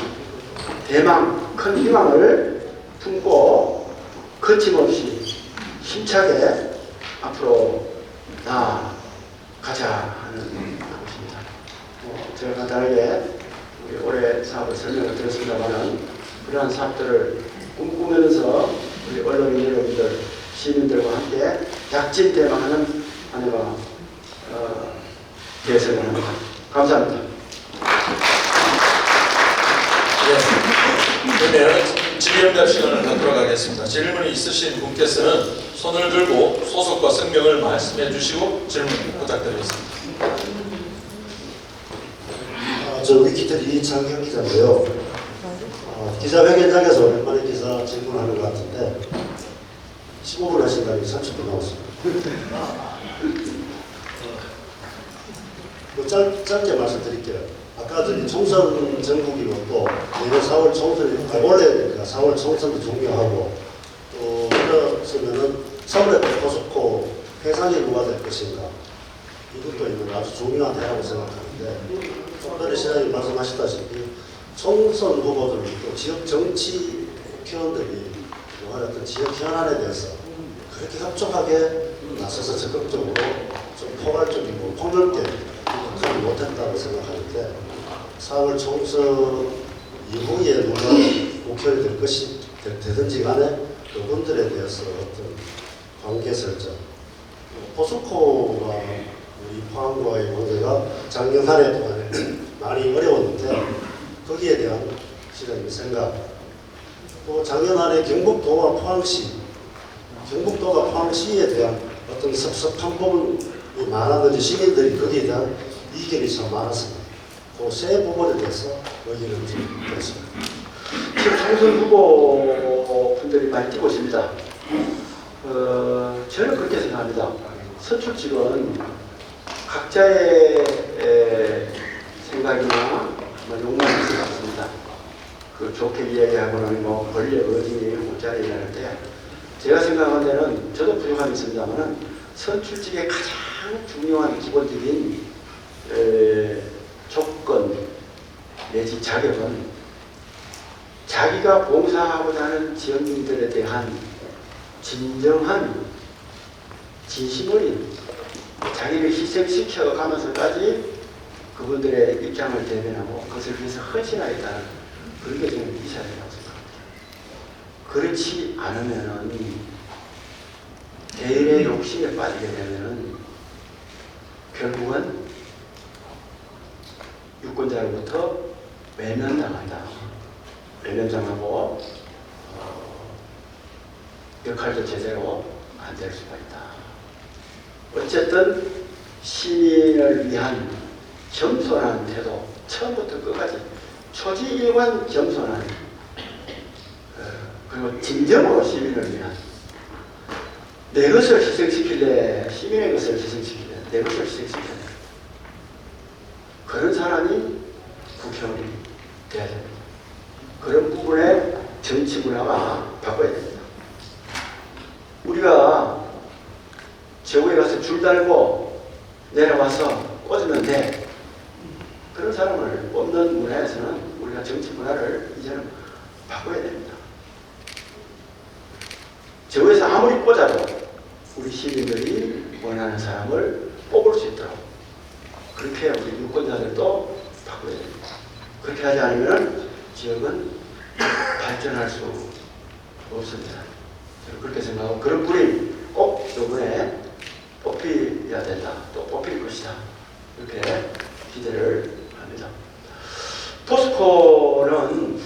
대망, 큰 희망을 품고 거침없이 힘차게 앞으로 나가자 하는 것입니다. 제가 간단하게 우리 올해 사업을 설명을 드렸습니다만, 그러한 사업들을 꿈꾸면서 우리 언론인 여러분들, 시민들과 함께 약진대망하는 한 해가 되었으면 합니다. 감사합니다. 네, 그러면 질의응답 시간을 갖도록 하겠습니다. 질문이 있으신 분께서는 손을 들고 소속과 성명을 말씀해 주시고 질문 부탁드리겠습니다. 저 위키트리 이창경 기자인데요. 기자회견장에서 오랜만에 기사 질문하는 것 같은데 15분 하신다니 30분 나왔습니다. 짧게 말씀드릴게요. 아까 저기 총선 전국이고 또 내년 4월 총선이 원래 4월 총선도 종료하고 또 그렇으면은 3월에 포스코 해상이 누가 될 것인가, 이것도 있는 아주 중요한 해라고 생각하는데, 조금 시장님 말씀하셨다시피 총선 후보들 또 지역 정치 국회의원들이 어떤 지역 현안에 대해서 그렇게 협조하게 나서서 적극적으로 좀 포괄적이고 폭넓게 하지 못했다고 생각하는데, 4월 총선 이후에 누가 국회의원이 될 것이 되든지 간에 그분들에 대해서 어떤 관계 설정. 포스코가 우리 포항과의 관계가 작년 한 해 동안에 많이 어려웠는데 거기에 대한 시장님 생각. 또 작년 한 해 경북도가 포항시에 대한 어떤 섭섭한 부분이 많았는지 시민들이 거기에 대한 이견이 참 많았습니다. 그 세 부분에 대해서 의견을 좀 드렸습니다. 지금 총선 후보 분들이 많이 뛰고 있습니다. 저는 그렇게 생각합니다. 선출직은 각자의 생각이나 욕망이 있을 것 같습니다. 그 좋게 이야기하고는 뭐 권력 어디니 못자리 이라는데 제가 생각하는 데는 저도 부족함이 있습니다만은 선출직의 가장 중요한 기본적인 조건 내지 자격은 자기가 봉사하고자 하는 지역민들에 대한 진정한 진심 어린 자기를 희생시켜 가면서까지 그분들의 입장을 대변하고 그것을 위해서 헌신하겠다는 그런 게 저는 있어야 된다고 생각합니다. 그렇지 않으면은 개인의 욕심에 빠지게 되면은 결국은 유권자로부터 외면당한다. 외면당하고 역할도 제대로 안 될 수가 있다. 어쨌든 시민을 위한 겸손한 태도, 처음부터 끝까지 초지일관 겸손한 그리고 진정으로 시민을 위한 내 것을 희생시킬래 시민의 것을 희생시킬래 내 것을 희생시킬래 그런 사람이 국회의원이 돼야 됩니다. 그런 부분에 정치 문화가 바꿔야 됩니다. 우리가 저구에 가서 줄 달고 내려와서 꽂으면 돼. 그런 사람을 뽑는 문화에서는 우리가 정치 문화를 이제는 바꿔야 됩니다. 저구에서 아무리 꽂아도 우리 시민들이 원하는 사람을 뽑을 수 있도록 그렇게 우리 유권자들도 바꿔야 됩니다. 그렇게 하지 않으면 지역은 발전할 수 없습니다. 저는 그렇게 생각하고 그런 분이 꼭 이번에 뽑혀야 된다. 또 뽑힐 것이다. 이렇게 기대를 합니다. 포스코는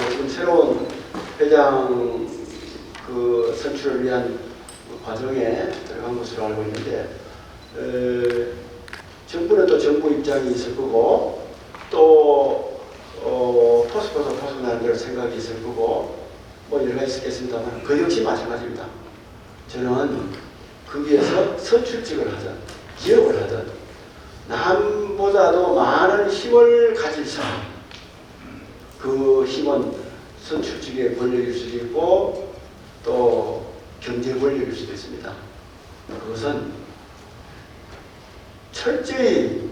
지금 새로운 회장 그 선출을 위한 과정에 들어간 것으로 알고 있는데 정부는 또 정부 입장이 있을 거고 또 포스코도 포스코 나름대로 생각이 있을 거고 뭐 여러 가지 있겠습니다만 그 역시 마찬가지입니다. 저는 거기에서 선출직을 하든 기업을 하든 남보다도 많은 힘을 가질 사람 그 힘은 선출직의 권력일 수도 있고 또 경제 권력일 수도 있습니다. 그것은 철저히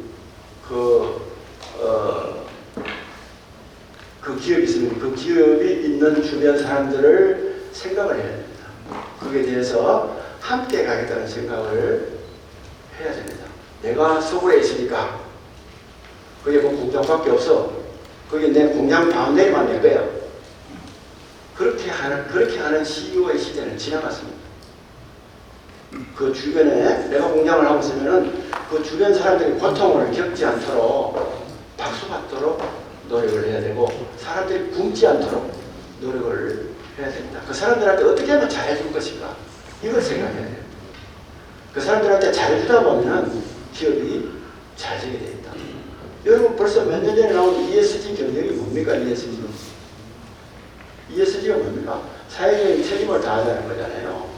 그 기업이 있으면 그 기업이 있는 주변 사람들을 생각을 해야 됩니다. 거기에 대해서 함께 가겠다는 생각을 해야 됩니다. 내가 서울에 있으니까 그게 뭐 공장밖에 없어. 그게 내 공장 바운더리만 낼 거야. 그렇게 하는 CEO의 시대는 지나갔습니다. 그 주변에 내가 공장을 하고 있으면은 그 주변 사람들이 고통을 겪지 않도록 박수받도록 노력을 해야 되고 사람들이 굶지 않도록 노력을 해야 됩니다. 그 사람들한테 어떻게 하면 잘해줄 것인가 이걸 생각해야 돼요. 그 사람들한테 잘해주다 보면 기업이 잘 되게 됩니다. 여러분 벌써 몇 년 전에 나온 ESG 경쟁이 뭡니까? ESG가 뭡니까? 사회적인 책임을 다하자는 거잖아요.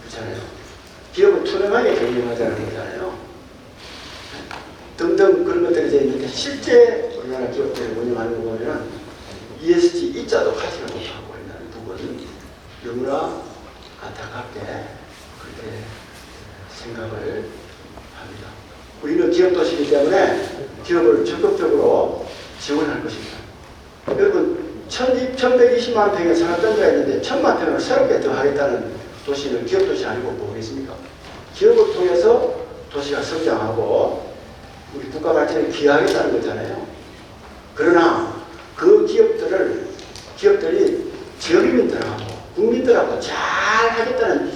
그렇잖아요. 기업은 투명하게 경영하자는 거잖아요. 등등 그런 것들이 되어 있는데 실제 우리나라 기업들을 운영하는 거 보면 ESG E자도 하지를 못하고 있는 부분은 너무나 안타깝게 그렇게 생각을 합니다. 우리는 기업도시이기 때문에 기업을 적극적으로 지원할 것입니다. 여러분 1120만 평의 산업단지가 있는데 1000만 평을 새롭게 더 하겠다는 도시는 기업도시 아니고 뭐겠습니까? 기업을 통해서 도시가 성장하고 우리 국가 발전에 기여하겠다는 거잖아요. 그러나 그 기업들이 지역민들하고 국민들하고 잘 하겠다는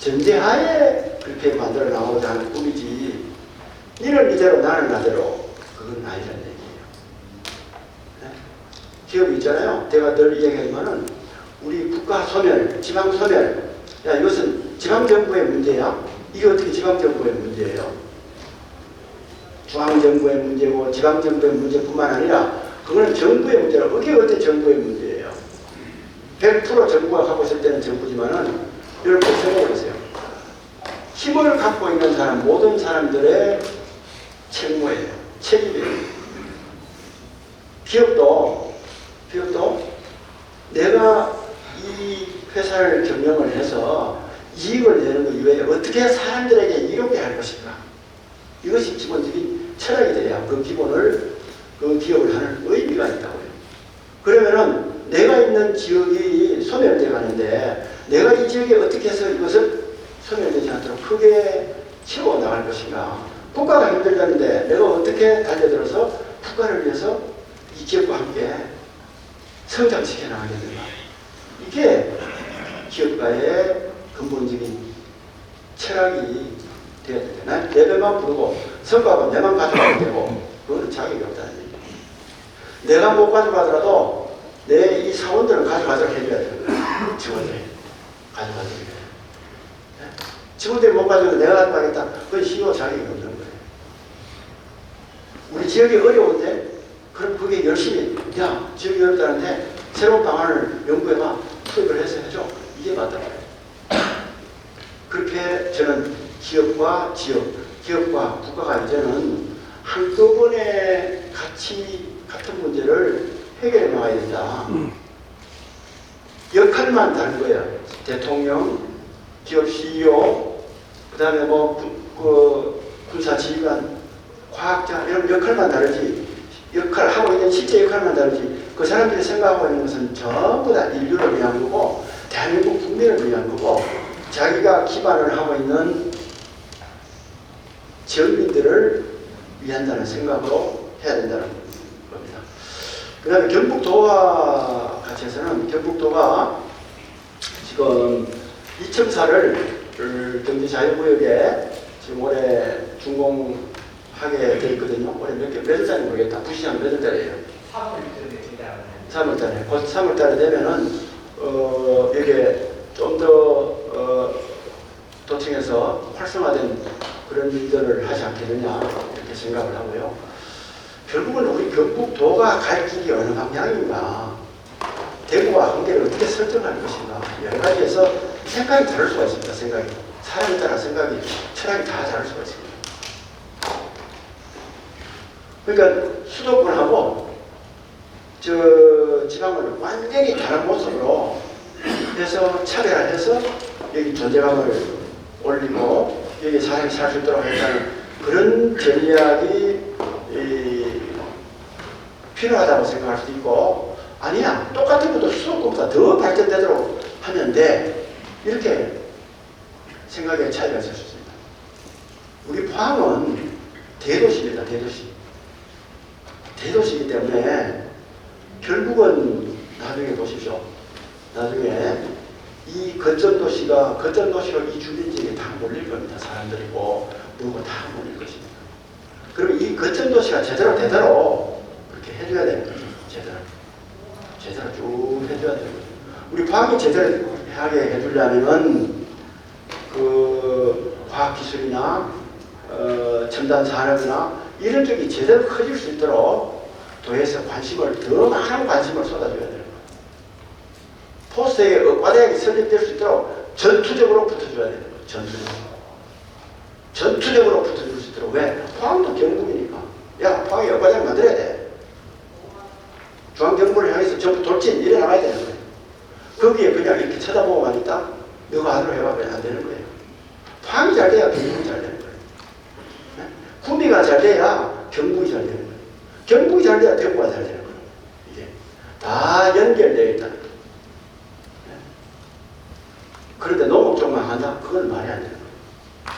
전제하에 그렇게 만들어 나오자 하는 꿈이지 니는 이대로 나는 나대로 그건 아니라는 얘기예요. 네? 기업이 있잖아요. 제가 늘 이야기하지만은 우리 국가 소멸, 지방 소멸, 야 이것은 지방정부의 문제야? 이게 어떻게 지방정부의 문제예요? 중앙정부의 문제고 지방정부의 문제뿐만 아니라 그거는 정부의 문제라고. 그게 어때 정부의 문제예요? 100% 정부가 하고 있을 때는 정부지만은 여러분 생각해보세요. 힘을 갖고 있는 사람, 모든 사람들의 책무예요. 책임이에요. 기업도 내가 이 회사를 경영을 해서 이익을 내는 것 이외에 어떻게 사람들에게 이롭게 할 것인가. 이것이 기본적인 철학이 돼야 그 기본을, 그 기업을 하는 의미가 있다고요. 그러면은 내가 있는 지역이 소멸돼 가는데 내가 이 지역에 어떻게 해서 이것을 소멸되지 않도록 크게 채워 나갈 것인가. 국가가 힘들다는데 내가 어떻게 달려들어서 국가를 위해서 이 기업과 함께 성장시켜 나가겠는가. 이게 기업가의 근본적인 철학이 되어야 된다. 난 내 배만 부르고 성과가 내만 가져가면 되고 그거는 자격이 없다는 얘기예요. 내가 못 가져가더라도 내 이 사원들은 가져가도록 해줘야 되는 거예요. 직원들이 가져가도록 해줘야 돼요. 직원들이 못 가져가도 내가 가져가겠다. 그건 CEO 자격이 없는 거예요. 우리 지역이 어려운데 그럼 그게 열심히 야 지역이 어렵다는데 새로운 방안을 연구해봐. 투입을 해서 해줘. 이게 맞다고요. 그렇게 저는 기업과 지역, 기업과 국가가 이제는 한꺼번에 같은 문제를 해결해 나가야 된다. 역할만 다른 거예요. 대통령, 기업 CEO, 그 다음에 군사 지휘관, 과학자 이런 역할만 다르지. 하고 있는 실제 역할만 다르지. 그 사람들이 생각하고 있는 것은 전부 다 인류를 위한 거고 대한민국 국민을 위한 거고 자기가 기반을 하고 있는 지역민들을 위한다는 생각으로 해야 된다는 겁니다. 그 다음에 경북도가 같이 해서는 경북도가 지금 2.4를 경제자유구역에 지금 올해 준공하게 되어 있거든요. 올해 몇 월달인지 모르겠다. 부시장 몇 월달이에요? 3월달에. 곧 3월달에 되면은 이게 좀 더 도청에서 활성화된 그런 일들을 하지 않겠느냐 이렇게 생각을 하고요. 결국은 우리 경북도가 갈 길이 어느 방향인가, 대구와 관계를 어떻게 설정할 것인가, 여러 가지에서 생각이 다를 수가 있습니다. 생각이 사람에 따라 생각이 철학이 다 다를 수가 있습니다. 그러니까 수도권하고 저 지방을 완전히 다른 모습으로 해서 차별화해서 여기 존재감을 올리고 여기 사람이 살 수 있도록 하는 그런 전략이 필요하다고 생각할 수도 있고, 아니야 똑같은 것도 수도권보다 더 발전되도록 하면 돼, 이렇게 생각의 차이가 있을 수 있습니다. 우리 포항은 대도시입니다. 대도시이기 때문에 결국은 나중에 보십시오. 나중에 이 거점도시로 이 주민지역에 다 몰릴 겁니다. 사람들이고 누구 다 몰릴 것입니다. 그럼 이 거점도시가 제대로 되도록 그렇게 해줘야 되는 거죠. 제대로 쭉 해줘야 되는 거죠. 우리 포항이 제대로 하게 해주려면은 그 과학기술이나 첨단 산업이나 이런 쪽이 제대로 커질 수 있도록 도에서 더 많은 관심을 쏟아줘야 돼요. 포스트에 과대하게 설립될 수 있도록 전투적으로 붙어줘야 되는 거예요. 전투적으로 붙어줄 수 있도록. 왜? 포항도 경북이니까. 야, 포항에 역과장 만들어야 돼. 중앙정부를 향해서 전부 돌진 이래 나가야 되는 거예요. 거기에 그냥 이렇게 쳐다보고만 있다? 너가 하도록 해봐. 그냥 안 되는 거예요. 포항이 잘 돼야 경북이 잘 되는 거예요. 네? 구미가 잘 돼야 경북이 잘 되는 거예요. 경북이 잘 돼야 대구가 잘 되는 거예요. 이게 다 연결되어 있다는 거예요. 그런데 농업 쪽만 한다? 그건 말이 안 되는 거예요.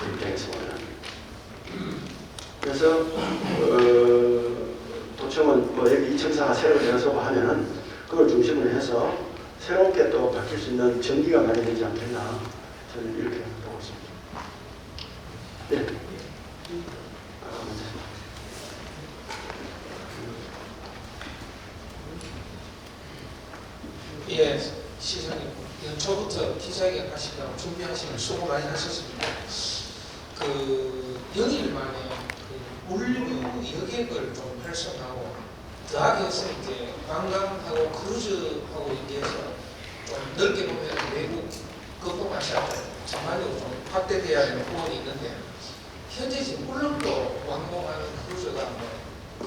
우리 입장에서 보면. 그래서 도청은 여기 2층사가 새로 되어서고 하면은 그걸 중심으로 해서 새롭게 또 바뀔 수 있는 전기가 마련되지 않겠나, 저는 이렇게 보고 있습니다. 예, 시장님 연초부터 기자회견 하시느라고 준비하시는 수고 많이 하셨습니다. 그 영일 만에 그 물류 여객을 좀 활성화하고 더하게 해서 이제 관광하고 크루즈하고 얘기해서 좀 넓게 보면 외국 그뿐만 아니라 전반적으로 좀 확대돼야 되는 부분이 있는데 현재 지금 울릉도 왕복하는 크루즈가 뭐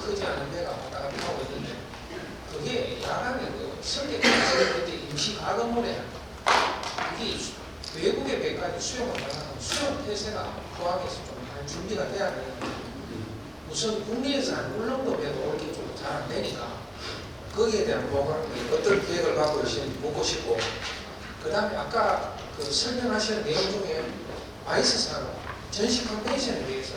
크지 않은 배가 왔다 갔다 하고 있는데 그게 야간에 그 설계까지 임시 가건물에 이게 외국의 배까지 수용을 하려면 수용 폐쇄가 포함해서 좀 많이 준비가 돼야 되는데 우선 국내에서 한 울릉도 배도 올게 좀 잘 안 되니까 거기에 대한 보강 어떤 계획을 갖고 계시는지 묻고 싶고 그 다음에 아까 그 설명하시는 내용 중에 바이스사로 전시 컨벤션에 대해서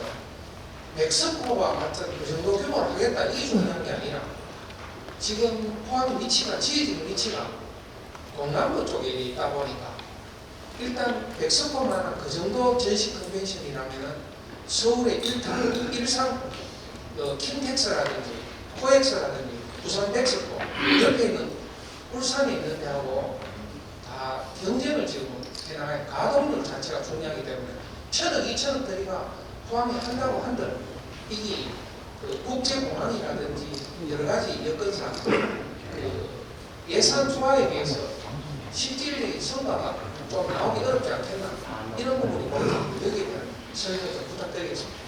멕시코와 같은 그 정도 규모를 하겠다 이게 중요한 게 아니라 지금 포항 위치가 지어지는 위치가 동남부 쪽에 있다 보니까 일단 멕시코만한 그 정도 전시 컨벤션이라면은 서울의 일상 킹텍스라든지 코엑스라든지 부산 멕시코 옆에 있는 울산에 있는 데하고 다 경쟁을 지금 해나가는 가동률 자체가 중요하기 때문에 1,000억, 2,000억 들이가 포함이 한다고 한들 이게 그 국제공항이라든지 여러 가지 여건상 그 예산 투하에 비해서 실질적인 성과가 좀 나오기 어렵지 않겠나 이런 부분이 여기에 대한 설명 좀 부탁드리겠습니다.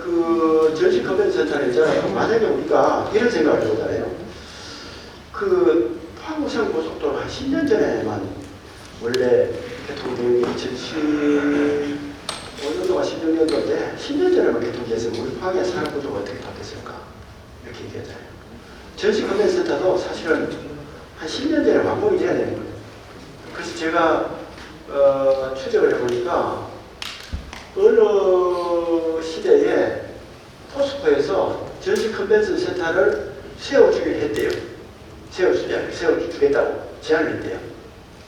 그 전시 컨벤션센터에서 만약에 우리가 이런 생각을 해보잖아요. 그 포항부산 고속도로 한 10년 전에만 원래 개통된 2015년도가 16년도인데 10년 전에만 개통됐으면 우리 포항의 산업구조가 어떻게 바뀌었을까 이렇게 얘기하잖아요. 전시 컨벤션센터도 사실은 한 10년 전에 완공이 돼야 되는 거예요. 그래서 제가 추적을 해보니까 어느 시대에 포스코에서 전시 컨벤션 센터를 세워주기로 했대요. 세워주겠다고 제안을 했대요.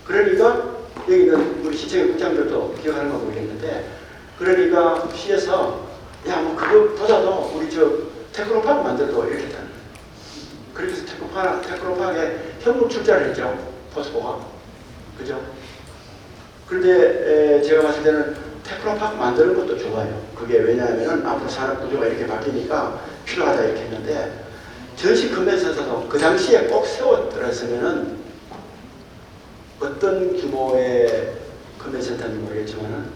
그러니까 여기는 우리 시청의 국장들도 기억하는 거 모르겠는데 그러니까 시에서 야 뭐 그거보다도 우리 저 테크노파크 만들어도 이렇게 했다는 거예요. 그래서 테크노파크에 현물 출자를 했죠. 포스코가. 그죠? 그런데 제가 봤을 때는 테크노파크 만드는 것도 좋아요. 그게 왜냐하면 앞으로 산업 구조가 이렇게 바뀌니까 필요하다 이렇게 했는데 전시 컨벤션에서도 그 당시에 꼭 세워들었으면은 어떤 규모의 컨벤션센터인지 모르겠지만은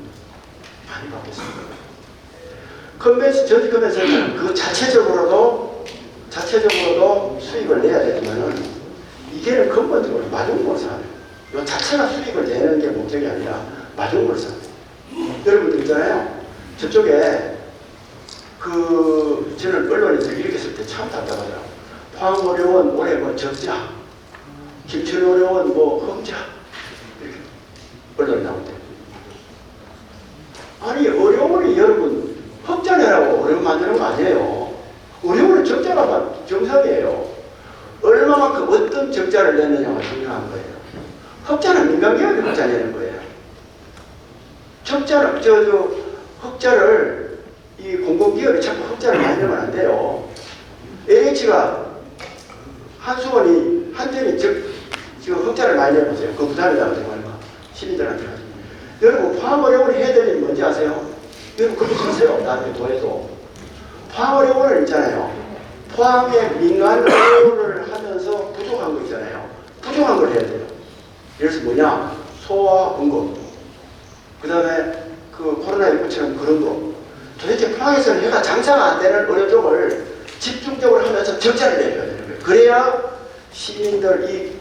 많이 바뀌었습니다. 전시 컨벤션센터는 그 자체적으로도 수익을 내야 되지만은 이게 근본적으로 마중물 사업이에요. 이 자체가 수익을 내는 게 목적이 아니라 마중물 사업. 여러분들 있잖아요. 저쪽에 저는 언론에서 이렇게 쓸 때 참 답답하더라고요. 포항어려운 올해 뭐 적자, 김천어려운 뭐 흑자 이렇게 언론에 나올 때. 아니 어려움이 여러분 흑자내라고 어려움 만드는 거 아니에요. 어려움은 적자가 정상이에요. 얼마만큼 어떤 적자를 내느냐가 중요한 거예요. 흑자는 민간기업이 흑자 내는 거예요. 흑자를 이 공공기업이 자꾸 흑자를 많이 내면 안 돼요. LH가 한전이 지금 흑자를 많이 내보세요. 그 부담이라고 생각하니까 시민들한테. 여러분 포항어려운을 해야 될 일이 뭔지 아세요? 여러분 그렇게 하세요. 나중에 더해도. 포항어려운을 있잖아요. 포항에 민간 의료를 하면서 부족한 거 있잖아요. 부족한 걸 해야 돼요. 예를 들어서 뭐냐? 소화 응급. 그 다음에 그 코로나19처럼 그런 거. 도대체 포항에서는 해가 장사가 안 되는 의료 쪽을 집중적으로 하면서 적자를 내줘야 되는 거예요. 그래야 시민들, 이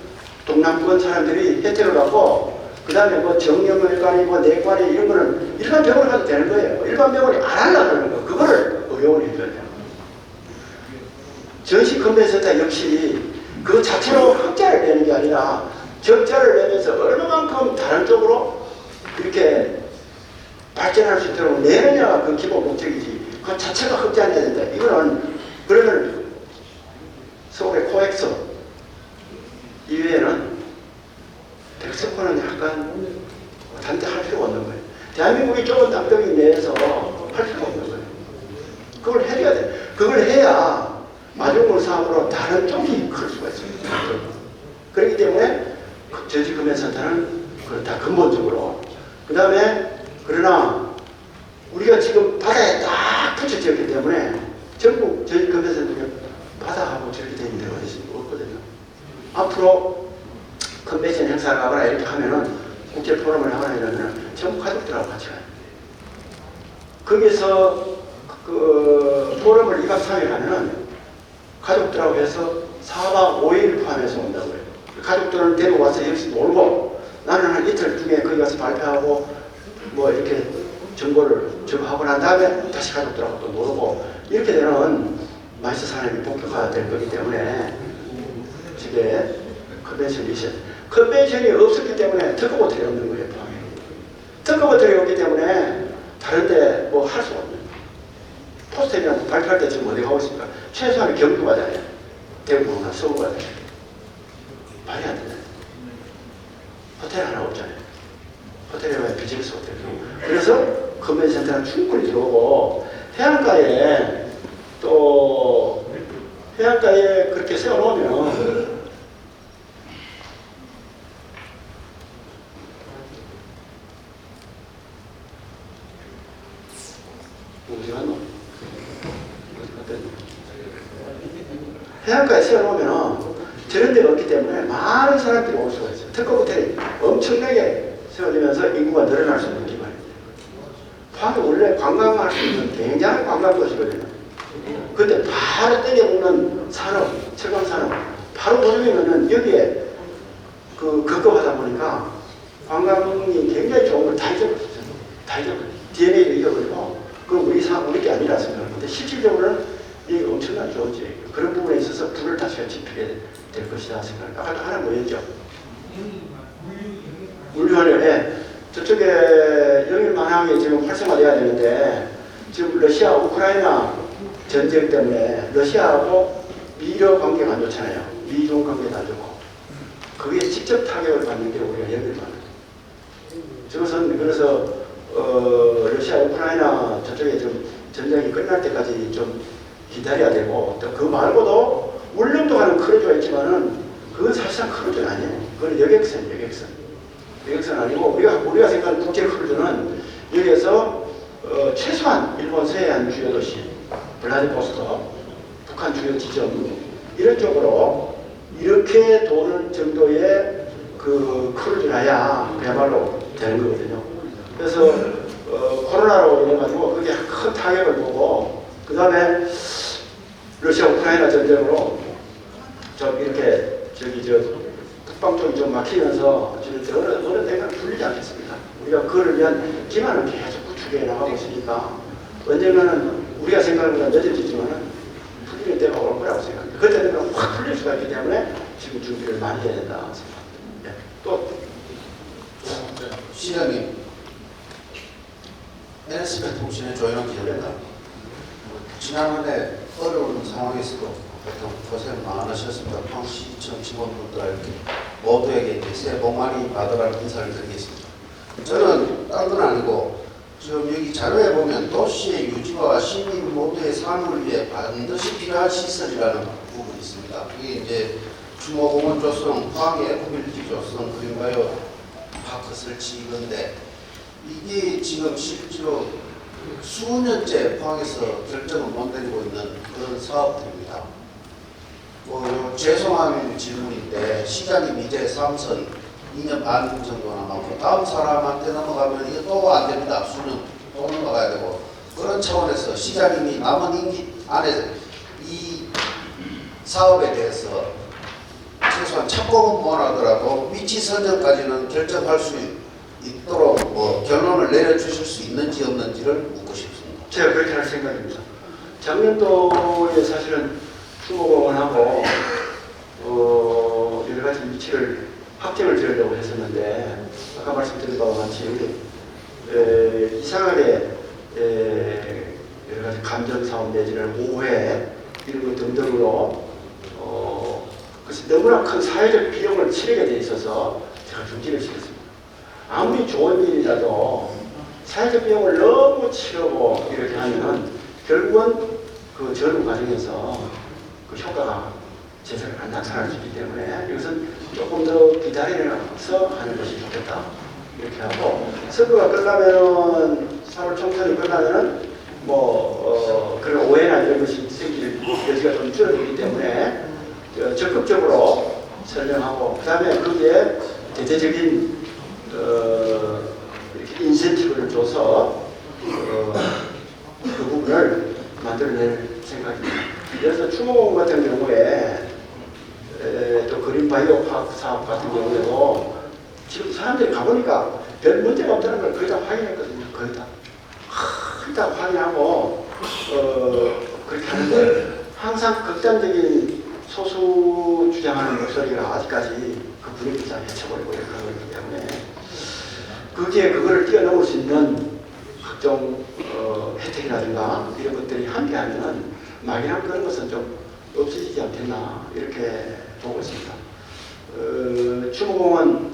동남권 사람들이 혜택을 받고, 그 다음에 뭐 정형외과니 뭐 내과니 이런 거는 일반 병원에 가도 되는 거예요. 일반 병원이 안 하려고 그러는 거. 그거를 의료원이 해줘야 돼요. 전시 컨벤션센터 역시 그 자체로 흑자를 내는 게 아니라 적자를 내면서 얼마만큼 다른 쪽으로 이렇게 발전할 수 있도록 내느냐가 그 기본 목적이지. 그 자체가 흑자내야 된다. 이거는 그러면 서울의 코엑스 이외에는 멕시코는 약간 단대할 필요가 없는 거예요. 대한민국이 좁은 땅덩이 내에서 할 필요가 없는 거예요. 그걸 해야 돼. 그걸 해야 마중물 사업으로 다른 쪽이 클 수가 있습니다. 때문에 저지금연센터는 그렇다 근본적으로. 그 다음에 그러나 우리가 지금 바다에 딱 붙여졌기 때문에 전국 저지금연센터가 바다하고 저렇게 되는 데가 어디 없거든요. 앞으로 컨벤션 행사를 하거나 이렇게 하면은 국제 포럼을 하거나 이러면 전부 가족들하고 같이 가요. 거기서 그 포럼을 2박 3일 하면은 가족들하고 해서 4박 5일 포함해서 온다고요. 가족들은 데리고 와서 여기서 놀고 나는 한 이틀 중에 거기 가서 발표하고 뭐 이렇게 정보를 하고 난 다음에 다시 가족들하고 또 놀고 이렇게 되는 마이스 산업이 본격화될 거기 때문에 저게 컨벤션이 있어요. 컨벤션이 없었기 때문에 특급 호텔이 없는 거예요. 특급 호텔이 없기 때문에 다른 데 뭐 할 수가 없는 포스터이나 발표할 때 지금 어디 가고 있습니까? 최소한 경주 가잖아요. 대구나 서울 가잖아요. 말이 안 되잖아요. 호텔 하나 없잖아요. 호텔에 왜 비즈니스 호텔. 그래서 컨벤션 센터는 충분히 들어오고 해안가에 또 해안가에 그렇게 세워놓으면 어디 갔노? 해안가에 세워놓으면 저런 데가 없기 때문에 많은 사람들이 올 수가 있어요. 특급 호텔이 엄청나게 세워지면서 인구가 늘어날 수 있는 기반입니다. 포항이 원래 관광할 수 있는 굉장히 관광도시거든요. 근데 바로 때려먹는 산업, 철강산업, 바로 도중에는 여기에 급급하다 보니까 관광이 굉장히 좋은 걸 다 잊어버렸어요. 다 잊어버렸어요. DNA를 잊어버리고, 그건 우리 게 아니라 생각을. 근데 실질적으로는 이게 엄청난 좋은지 그런 부분에 있어서 불을 다시 지피게 될 것이다 생각을. 아까도 하나 뭐였죠? 물류원료. 예. 저쪽에 영일만항이 지금 활성화돼야 되는데 지금 러시아 우크라이나 전쟁 때문에 러시아하고 미러 관계가 안 좋잖아요. 미중 관계도 안 좋고 그게 직접 타격을 받는 게 우리가 영일만항. 저것은 그래서 러시아 우크라이나 저쪽에 좀 전쟁이 끝날 때까지 좀 기다려야 되고 또 그 말고도 울릉도 가는 크루즈가 있지만은 그건 사실상 크루즈는 아니에요. 그건 여객선 아니고 우리가 생각하는 국제 크루즈는 여기에서 최소한 일본 서해안 주요 도시 블라디보스토크, 북한 주요 지점 이런 쪽으로 이렇게 도는 정도의 그 크루즈를 해야 그야말로 되는 거거든요. 그래서 코로나로 인해가지고 그게 큰 타격을 보고 그 다음에 러시아 우크라이나 전쟁으로 좀 이렇게 북방 쪽이 좀 막히면서 어느 데가 풀리지 않겠습니까? 우리가 그거를 위한 기반을 계속 구축해 나가고 있으니까 언젠가는 우리가 생각하는 것보다 늦어지지만은 풀리는 때가 올 거라고 생각합니다. 그때 되면 확 풀릴 수가 있기 때문에 지금 준비를 많이 해야 된다 생각합니다. 네. 또 시장님, NSB 통신의 조현원 기자입니다. 지난번에 어려운 상황에서도 보통 고생 많으셨습니다. 포항시청 직원분들 모두에게 이제 새해 복 많이 받으라는 인사를 드리겠습니다. 저는 딴 건 아니고 지금 여기 자료에 보면 도시의 유지와 시민 모두의 삶을 위해 반드시 필요한 시설이라는 부분이 있습니다. 이게 이제 추모공원 조성, 포항의 에코빌리티 조성, 그린가요 파크 설치 이건데 이게 지금 실제로 수년째 포항에서 결정을 못 내리고 있는 그런 사업들입니다. 죄송한 질문인데 시장님 이제 삼선 2년 반 정도 남았고 다음 사람한테 넘어가면 이게 또 안 됩니다. 수년 또 넘어가야 되고 그런 차원에서 시장님이 남은 임기 안에 이 사업에 대해서 최소한 착공은 못 하더라도 위치 선정까지는 결정할 수 있도록 결론을 내려주실 수 있는지 없는지를 묻고 싶습니다. 제가 그렇게 할 생각입니다. 작년도에 사실은 추모공원하고 여러 가지 위치를 확정을 지으려고 했었는데 아까 말씀드린 바와 같이 이상하게 여러 가지 감정사업 내지는 오해 이런 것 등등으로 그래서 너무나 큰 사회적 비용을 치르게 돼 있어서 제가 중지를 시켰습니다. 아무리 좋은 일이라도 사회적 비용을 너무 치르고 이렇게 하면 결국은 그 전후 과정에서 그 효과가 제대로 안 나타날 수 있기 때문에 이것은 조금 더 기다려서 하는 것이 좋겠다. 이렇게 하고, 선거가 끝나면은, 4월 총선이 끝나면은, 그런 오해나 이런 것이 생길 여지가 좀 줄어들기 때문에, 적극적으로 설명하고, 그 다음에 거기에 대대적인, 이렇게 인센티브를 줘서, 그 부분을 만들어낼 생각입니다. 그래서 추모공 같은 경우에 또 그린바이오 파크 사업 같은 경우에도 지금 사람들이 가보니까 별 문제가 없다는 걸 거의 다 확인했거든요. 거의 다. 다 확인하고 그렇게 하는데 항상 극단적인 소수 주장하는 목소리가 아직까지 그 분위기를 잘 해쳐버리고 이렇게 하고 있기 때문에 거기에 그거를 뛰어넘을 수 있는 각종 혜택이라든가 이런 것들이 함께하면 막연한 그런 것은 좀 없어지지 않겠나 이렇게 보고 있습니다. 추모공은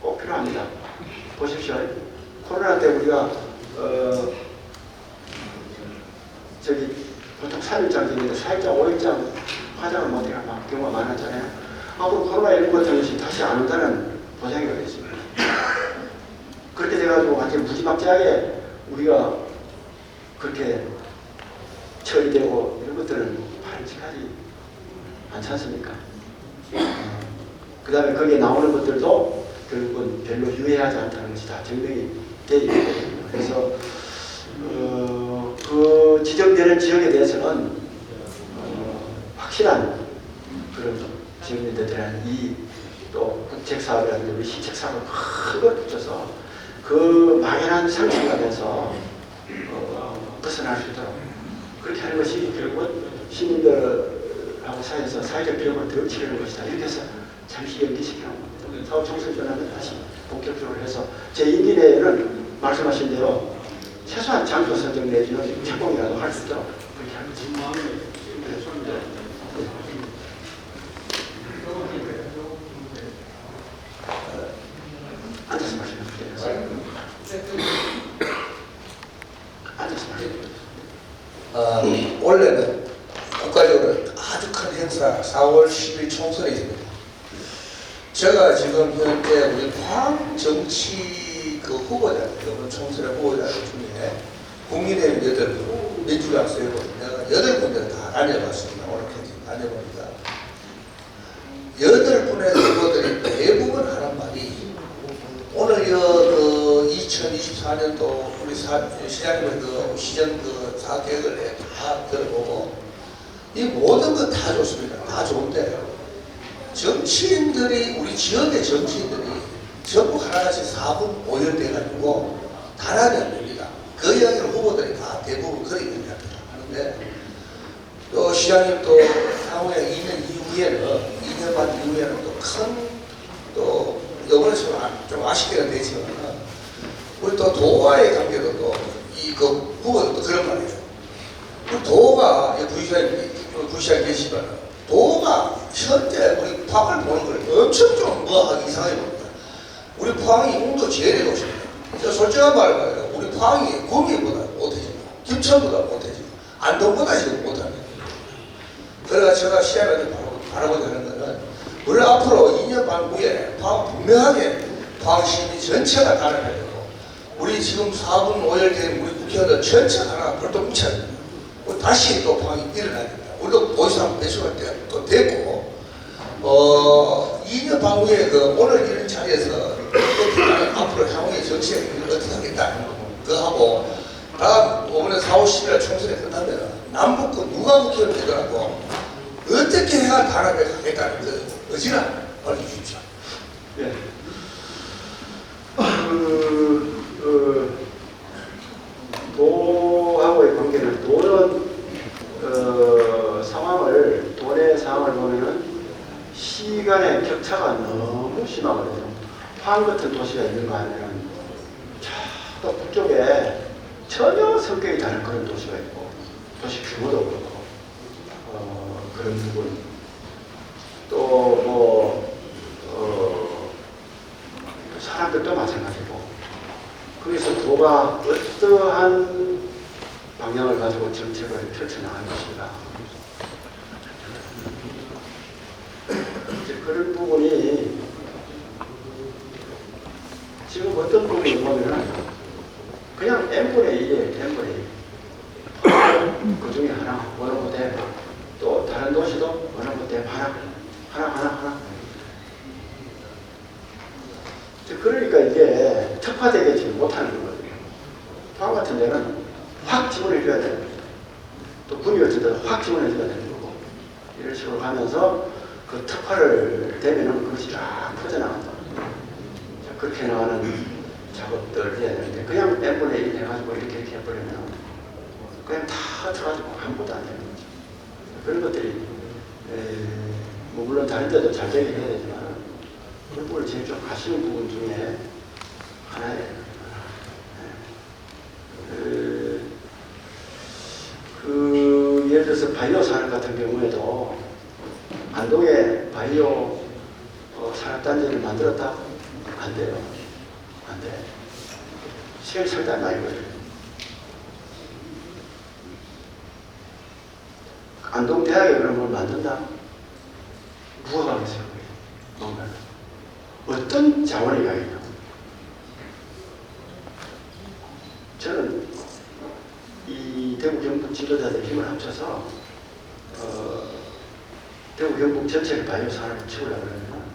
꼭 필요합니다. 보십시오. 코로나 때 우리가 저기 보통 3일장 되는데 4일장, 5일장 화장을 못해가 막 경우가 많았잖아요. 앞으로 코로나19 같은 것이 다시 안 온다는 보장이 되겠습니다. 그렇게 돼가지고 완전 무지막지하게 우리가 그렇게 처리되고 이런 것들은 바람직하지 않지 않습니까? 그 다음에 거기에 나오는 것들도 결국은 별로 유해하지 않다는 것이 다 증명이 되어 있거든요. 그래서 그 지정되는 지역에 대해서는 확실한 그런 지역민들에 대한 또 국책사업이라든지 우리 시책사업을 큰 걸 붙여서 그 막연한 상실감에서 벗어날 수 있도록 그렇게 하는 것이 결국은 시민들하고 사이에서 사회적 비용을 더 치르는 것이다. 이렇게 해서 잠시 연기시키는 겁니다. 사업 총선 전하면 다시 본격적으로 해서 제 임기 내에는 말씀하신 대로 최소한 장소 선정 내지는 착공이라도 할 수 있도록 그렇게 하는 거죠. 앉아서 말씀해주세요. 앉아서 말씀해주세요. 원래는 국가적으로 아주 큰 행사 4월 10일 총선이 있습니다. 제가 지금 현재 우리 포항 정치 그 후보자, 이번 총선의 후보자들 중에 국민의힘 8분, 민주당 3분, 내가 8군데를 다 다녀봤습니다. 오늘 캠프 다녀보니까 8분의 후보들이 대부분 하는 말이 오늘 그 2024년도 우리 시장님의 그 시정 그 사계획을 다 들어보고 이 모든 것 다 좋습니다. 다 좋은데 정치인들이 우리 지역의 정치인들이 전부 하나같이 4분 5열 돼가지고 단합이 안 됩니다. 그 이야기를 후보들이 다 대부분 그렇게 얘기합니다. 하는데 또 시장님 또 향후에 2년 이후에는 2년 반 이후에는 또 큰 또 이번에 좀 아쉽게는 되지만 우리 또 도와의 관계도 또 이 그 후보도 또 그런 말이에요. 우리 도가 부시장님 계시면 도가 현재 우리 포항을 보는 걸 엄청 좀 뭐하기 이상해 봅니다. 우리 포항이 인구도 제일 높습니다. 솔직한 말로 우리 포항이 구미보다 못해지고 김천보다 못해지고 안동보다 지금 못합니다. 그래서 제가 시장을 바라보게 하는 것은 우리 앞으로 2년 반 후에 포항 분명하게 포항 시민 전체가 단합해야 되고 우리 지금 4분 5열 된 우리 국회의원들 전체가 하나 벌떡 뭉쳐야 됩니다. 다시 또 포항이 일어나야 됩니다. 우리도 보이스한 배수가 또 됐고 2년 반 후에 그 오늘 이런 자리에서 앞으로 향후의 정치에 어떻게 하겠다 그거 하고 다음 이번에 4월 10일 총선이 끝나면 남북권 누가 국회의원 되더라도 어떻게 해야 단합에 가겠다는 그 의지나 알려주십시오. 네. 도하고의 관계는 도는 돈의 상황을 보면은 시간의 격차가 너무 심하거든요. 포항 같은 도시가 있는 거 아니면 저 북쪽에 전혀 성격이 다른 그런 도시가 있고 도시 규모도 그렇고 그런 부분 또 사람들도 마찬가지고 거기서 도가 어떠한 방향을 가지고 정책을 펼쳐나갈 것인가. 그런 부분이 지금 어떤 부분을 보면은 그냥 n분의 1이에요. n분의 1. 그 중에 하나, 원어부대 또 다른 도시도 원어부대 하나. 그러니까 이게 특화되게 지금 못하는 거거든요. 포항 같은 데는 확 지원해줘야 되는 거죠. 또 군위 같은 데는 확 지원해줘야 되는 거고 이런 식으로 가면서 그 특화를 되면은 그것이 쫙 퍼져나간다. 자, 그렇게 나가는 작업들을 해야 되는데 그냥 n분의 1 해가지고 이렇게 해버리면 그냥 다 들어가지고 아무것도 안 되는 거죠. 그런 것들이 뭐 물론 다른 데도 잘 되긴 해야 되지만 그런 부분을 제일 좀 아쉬운 부분 중에 하나예요. 예를 들어서 바이오 산업 같은 경우에도 안동에 바이오 산업단지를 만들었다? 안 돼요. 안 돼. 시간이 상당히 많이 걸려요. 안동대학에 그런 걸 만든다? 누가 가겠어요? 뭔가를. 어떤 자원이 가겠냐고. 저는 이 대구 경북 지도자들 힘을 합쳐서 대구 경북 전체를 바이오 산업을 키우려고 그러면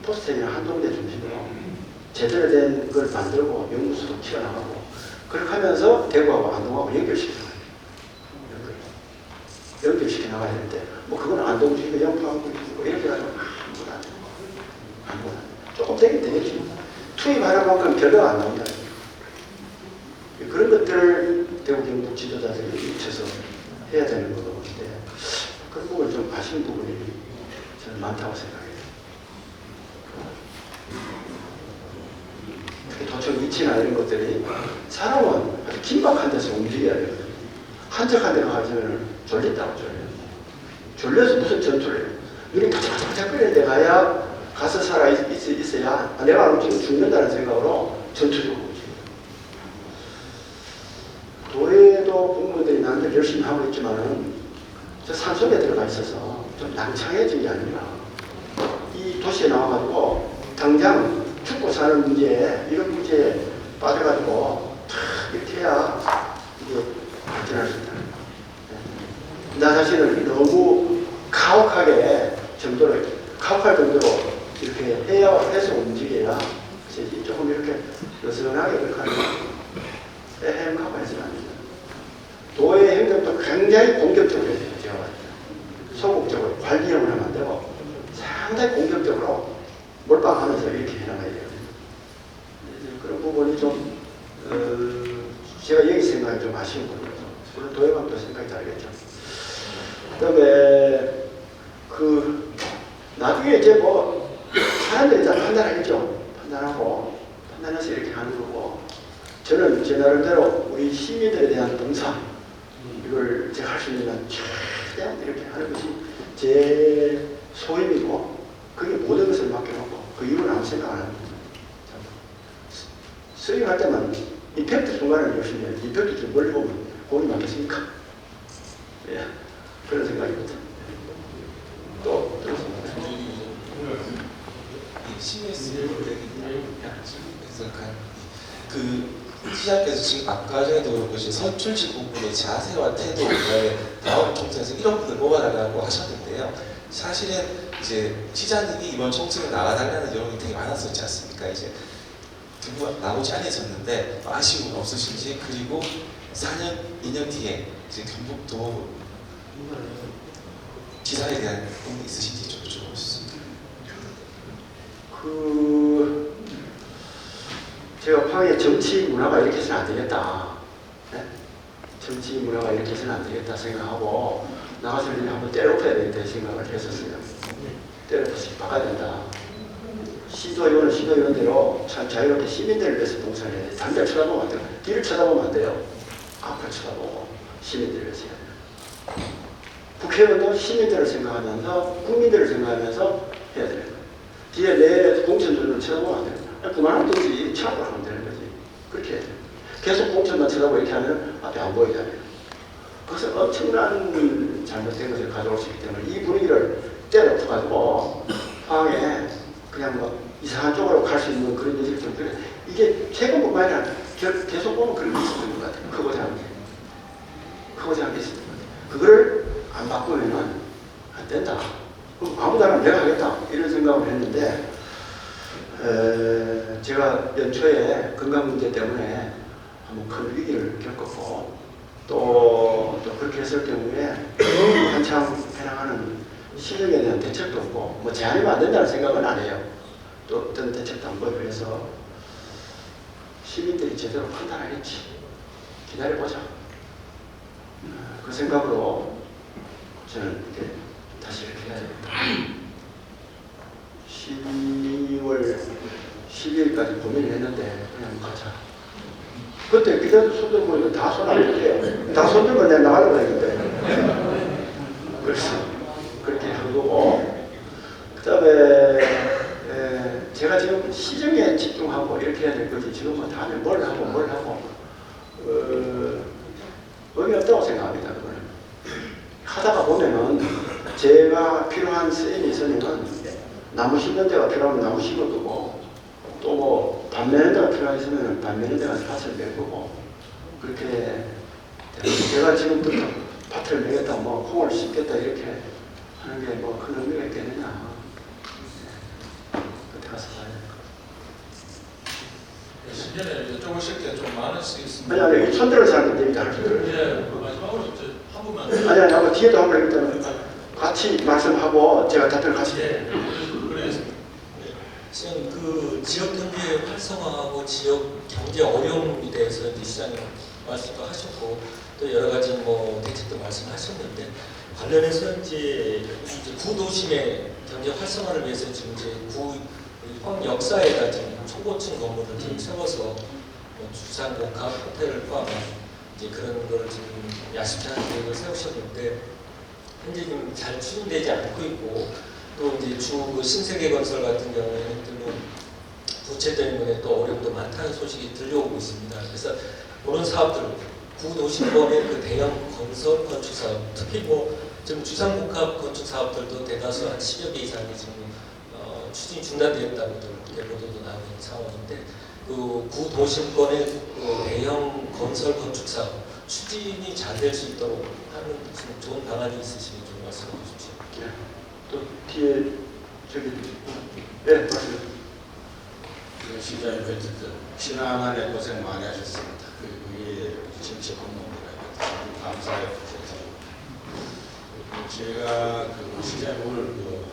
포스텍이나 한동대 중심으로 제대로 된 걸 만들고 연구소도 키워나가고 그렇게 하면서 대구하고 안동하고 연결시켜요. 연결시켜 나가야 되는데 뭐 그건 안동 중에 영파하고 이렇게 가지고 아무것도 안 되고 아무것도 안 되고 조금 되긴 되겠지. 투입하는 만큼 결과가 안 나온다. 그런 것들을 대구 경북 지도자들이 미쳐서 해야 되는 거거든요. 그런 부분이 좀 아쉬운 부분이 저는 많다고 생각해요. 특히 도청 위치나 이런 것들이 사람은 아주 긴박한 데서 움직여야 되거든요. 한적한 데 가면 졸린다고 졸려서 무슨 전투를 해요. 눈이 바짝바짝 끓일 때 가야 가서 있어야 내가 안 움직이면 죽는다는 생각으로 전투적으로 움직여요. 도에도 공무원들이 남들 열심히 하고 있지만은 저 산속에 들어가 있어서 좀 낭창해진 게 아니라 이 도시에 나와가지고 당장 죽고 사는 문제에 이런 문제에 빠져가지고 탁 이렇게 해야 이게 발전할 수 있다. 나 자신을 너무 가혹할 정도로 이렇게 해서 움직여야 조금 이렇게 느슨하게 그렇게 하는 애행하고 해서는 안 됩니다. 도의 행동도 굉장히 공격적으로 해야 돼요. 제가 봤을 때. 소극적으로 관리형을 하면 안 되고 상당히 공격적으로 몰빵하면서 이렇게 해나가야 돼요. 그런 부분이 좀 제가 여기 생각이 좀 아쉬운 거예요. 물론 도의방도 생각이 다르겠죠. 그 다음에 나중에 이제 뭐 사람들이 다 판단하겠죠. 판단해서 이렇게 하는 거고 저는 제 나름대로 우리 시민들에 대한 봉사 이걸 제가 할 수 있는 한 최대한 이렇게 하는 것이 제 소임이고 그게 모든 것을 맡겨놓고 그 이유는 아무 생각 안 합니다. 수행할 때만 임팩트 순간을 열심히 해요. 임팩트 좀 멀리 보면 공이 많겠습니까? 예, 그런 생각입니다. 또 들었습니다. 시장께서 지금 아까 전에도 그렇고 선출직 부분의 자세와 태도, 다음 총선에서 이런 분을 뽑아달라고 하셨는데요. 사실은 이제 시장님이 이번 총선에 나가달라는 여론이 되게 많았었지 않습니까? 이제 두분 나오지 않으셨는데 아쉬움은 없으신지 그리고 4년, 2년 뒤에 이제 경북도 지사에 대한 꿈이 있으신지 좀 여쭤보고 싶습니다. 제가 포항의 정치 문화가 이렇게 해서는 안 되겠다. 네? 정치 문화가 이렇게 해서는 안 되겠다 생각하고 나가서 한번 때려엎어야 되겠다 생각을 했었어요. 때려엎어서 바꿔야 된다. 시도의원은 시도의원대로 참 자유롭게 시민들을 위해서 봉사를 해야 돼. 담배를 쳐다보면 안 돼요. 뒤를 쳐다보면 안 돼요. 앞을 쳐다보고 시민들을 위해서 해야 돼요. 국회의원도 시민들을 생각하면서 국민들을 생각하면서 해야 되는 거예요. 뒤에 내 공천들을 쳐다보면 안 돼요. 그만하면 되지. 차고 하면 되는 거지. 그렇게 해야 돼요. 계속 공천만 쳐다보고 이렇게 하면 앞에 안 보이잖아요. 그래서 엄청난 잘못된 것을 가져올 수 있기 때문에 이 분위기를 때려가지고 포항에 그냥 뭐 이상한 쪽으로 갈 수 있는 그런 여지를 좀 그래. 이게 최근뿐만 아니라 계속 보면 그런 게 있었던 것 같아요. 크고자 하게 있었던 것 같아요. 그거를 안 바꾸면은 안 된다. 그럼 아무나 내가 하겠다 이런 생각을 했는데 제가 연초에 건강 문제 때문에 한번 큰 위기를 겪었고 또 그렇게 했을 경우에 한참 해나가는 시정에 대한 대책도 없고 뭐 제한이면 안 된다는 생각은 안 해요. 또 어떤 대책도 안 보이고 해서 시민들이 제대로 판단 안 했지. 기다려보자. 그 생각으로 저는 이렇게 다시 이렇게 해야 됩니다. 12월 12일까지 고민을 했는데 그냥 가자. 그때 그때도 손 들고 이거 다 손 안 들게요. 다 손 들고 내가 나가려고 했는데. 그래서 그렇게 한 거고. 그 다음에 제가 지금 시정에 집중하고 이렇게 해야 될 거지. 지금 뭐 다음에 뭘 하고 의미 없다고 생각합니다. 그거는. 하다가 보면은 제가 필요한 셈이 있으면은 나무 심는 데가 필요하면 나무 심을 거고 또 뭐 밭 매는 데가 필요하면 밭 매는 데 가서 밭을 맬 거고 그렇게 제가 지금부터 밭을 매겠다 뭐 콩을 심겠다 이렇게 하는 게 뭐 큰 의미가 있겠느냐. 그때 가서 봐야 될 것 같아요. 신년에 여쭤보실 게 좀 많을 수 있습니다. 아니 손들어서 하는 얘기다 할 거예요. 예, 마지막으로 한 분만. 아니 하고 뒤에도 한 번 일단 같이 말씀하고 제가 답변을 같이 예, 그러겠습니다. 지금 그 지역 경제 활성화하고 지역 경제 어려움에 대해서 이제 시장님 말씀도 하셨고 또 여러 가지 뭐 대책도 말씀하셨는데 관련해서 이제 구도심의 경제 활성화를 위해서 지금 이제 포항 역사에다 지금 초고층 건물을 지금 세워서 뭐 주상복합 호텔을 포함한 이제 그런 거를 지금 야심찬 계획을 세우셨는데 현재 지금 잘 추진되지 않고 있고 또 이제 그 신세계건설 같은 경우에는 또 부채 때문에 또 어려움도 많다는 소식이 들려오고 있습니다. 그래서 그런 사업들 구도심권의 그 대형 건설 건축 사업, 특히 뭐 지금 주상복합 건축 사업들도 대다수 한 10여 개 이상이 지금 추진이 중단되었다고 이렇게 보도도 나오는 상황인데 그 구도심권의 그 대형 건설 건축 사업 추진이 잘 될 수 있도록 하는 좋은 방안이 있으시면 좀 말씀해 주십시오. 네. 또 뒤에 저기 네 말씀. 시장님 뵙던 지난 한 해 고생 많이 하셨습니다. 그게 정치 공무원이라 감사해요. 제가 그 시장님 오늘 그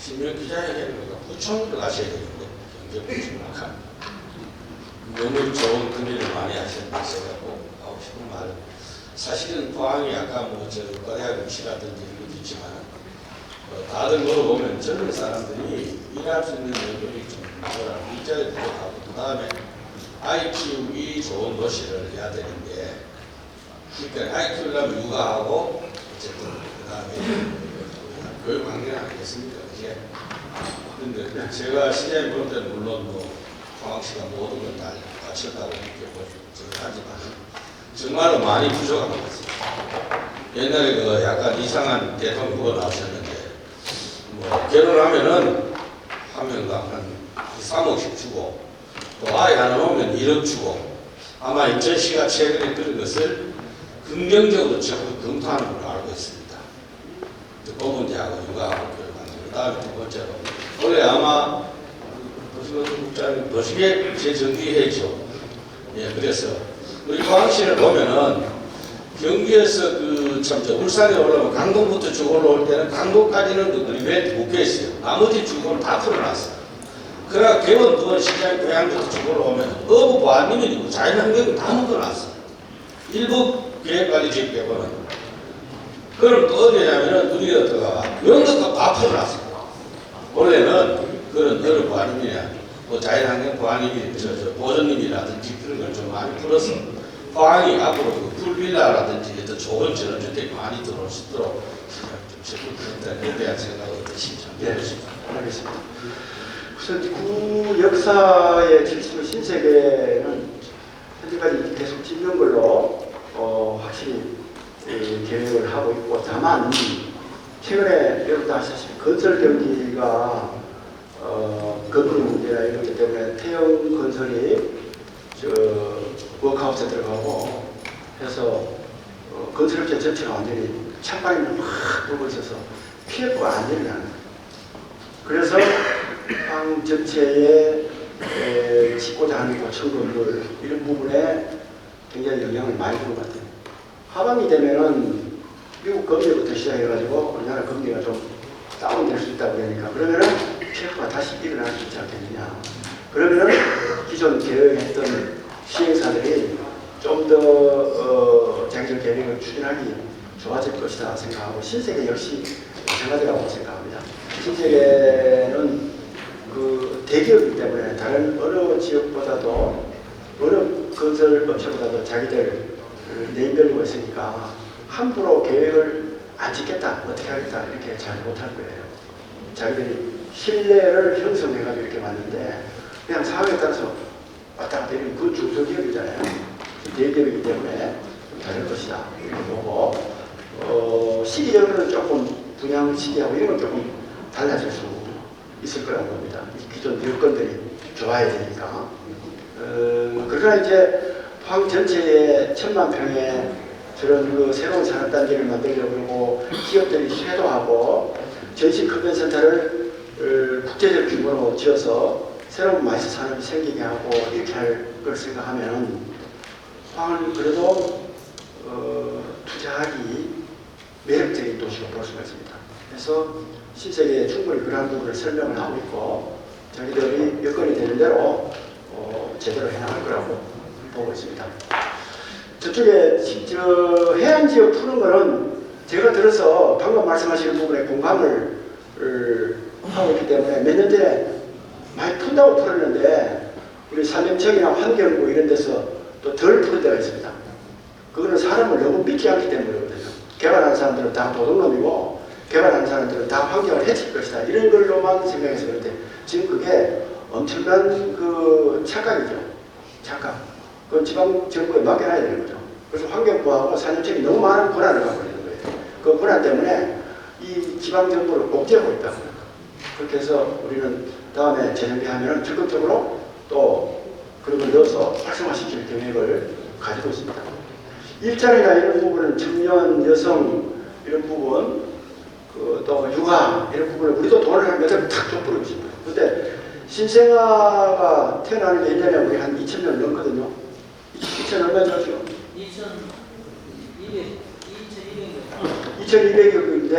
신명 기자회견을 부천으로 가셔야 되는데 경제부천으로 너무 좋은 건의를 많이 하셨는데 제가 꼭 하고 싶은 말 사실은 포항이 아까 뭐저 거대한 음식이라든지 이런 것도 있지만 다들 물어보면 젊은 사람들이 일할 수 있는 여력이 좀 뭐라 일자리 부족하고 그 다음에 아이 키우기 좋은 도시를 해야 되는데 그러니까 아이 키우려면 육아하고 어쨌든 그 다음에 교육 환경 아니겠습니까? 그게 근데 제가 시장에 볼 때는 물론 뭐 포항시가 모든 걸 다 갖췄다고 느껴보지는 하지만 정말로 많이 부족한 것 같습니다. 옛날에 그 약간 이상한 대통령 후보 나오셨는데 뭐 결혼하면은 한 명당 한 3억씩 주고 또 아이 하나 오면 1억 주고 아마 이전 씨가 최근에 그런 것을 긍정적으로 적극 검토하는 걸로 알고 있습니다. 고문제하고 육아하고 교육하는 그 다음에 두 번째로 올해 아마 국장님 도시계 재정비회의죠. 예, 그래서 우리 포항시를 보면은 경기에서 저 울산에 올라오면 강동부터 쭉 올라올 때는 강동까지는 리베이트 묶여 있어요. 나머지 쭉은 다 풀어놨어요. 그러나 개원도 시장의 고향부터 쭉 올라오면 어부 보안민이고 자연환경이 다 묶어놨어요. 일부 계획관리지역 빼고는. 그럼 또 어디냐면은 우리가 어떠가 영덕도 다 풀어놨어요. 원래는 그런 어부 보안민이나 뭐 자연환경 보안민이 보존림이라든지 그런 걸 좀 많이 풀어서 포항이 앞으로 그 풀빌라라든지 어떤 좋은 전원주택이 많이 들어올 수 있도록 좀 적극적인 대한 생각을 신청드리겠습니다. 알겠습니다. 우선 구 역사의 질서 신세계는 현재까지 계속 짓는 걸로 확실히 계획을 하고 있고 다만 최근에 여러분도 아시다시피 건설 경기가 건물 문제나 이런 것 때문에 태형 건설이 워크아웃에 들어가고 해서 건설업체 전체가 완전히 찬바람이 막 불고 있어서 피해가 안 일어나는 거예요. 그래서 황 전체에 짓고자 하는 고층 건물 이런 부분에 굉장히 영향을 많이 주는 것 같아요. 하반기 되면은 미국 금리부터 시작해가지고 우리나라 금리가 좀 다운될 수 있다고 그러니까 그러면은 피해가 다시 일어날 수 있지 않겠느냐. 그러면은 기존 계획했던 시행사들이 좀 더 자기들 계획을 추진하기 좋아질 것이다 생각하고 신세계 역시 마찬가지라고 생각합니다. 신세계는 그 대기업이기 때문에 다른 어느 지역보다도 어느 건설 업체보다도 자기들 네임밸류가 있으니까 함부로 계획을 안 짓겠다, 어떻게 하겠다 이렇게 잘 못할 거예요. 자기들이 신뢰를 형성해가지고 이렇게 왔는데 그냥 상황에 따라서 왔다 갔다 이런 그 중소기업이잖아요. 대기업이기 때문에 좀 다를 것이다 이렇게 보고 시기적으로는 조금 분양 시기하고 이런 건 조금 달라질 수 있을 거라고 봅니다. 기존 여건들이 좋아야 되니까. 그러나 이제 포항 전체에 1000만 평의 저런 그 새로운 산업단지를 만들려고 그러고 기업들이 쇄도하고 전시 컨벤센터를 국제적 규모로 지어서 새로운 마이스 산업이 생기게 하고 이렇게 할 걸 생각하면 포항은 그래도 투자하기 매력적인 도시로 볼 수가 있습니다. 그래서 신세계에 충분히 그러한 부분을 설명을 하고 있고 자기들이 여건이 되는 대로 제대로 해나갈 거라고 보고 있습니다. 저쪽에 해안 지역 푸는 거는 제가 들어서 방금 말씀하시는 부분에 공감을 하고 있기 때문에 몇 년 전에 많이 푼다고 풀었는데 우리 산림청이나 환경부 이런 데서 또 덜 푸는 데가 있습니다. 그거는 사람을 너무 믿지 않기 때문이거든요. 개발하는 사람들은 다 도둑놈이고 개발하는 사람들은 다 환경을 해칠 것이다. 이런 걸로만 생각해서 그런데 지금 그게 엄청난 그 착각이죠. 착각. 그건 지방정부에 맡겨놔야 되는 거죠. 그래서 환경부하고 산림청이 너무 많은 권한을 갖고 있는 거예요. 그 권한 때문에 이 지방정부를 옥죄하고 있다고. 그렇게 해서 우리는 다음에 재정비하면 적극적으로 또 그런 걸 넣어서 활성화시킬 계획을 가지고 있습니다. 일자리나 이런 부분은 청년, 여성 이런 부분 또 육아 이런 부분을 우리도 돈을 한 몇억 탁 줘버리고 있습니다. 그런데 신생아가 태어나는 게 1년에 우리 한 2,000명 넘거든요. 2,000 얼마죠 지금? 2,200억인데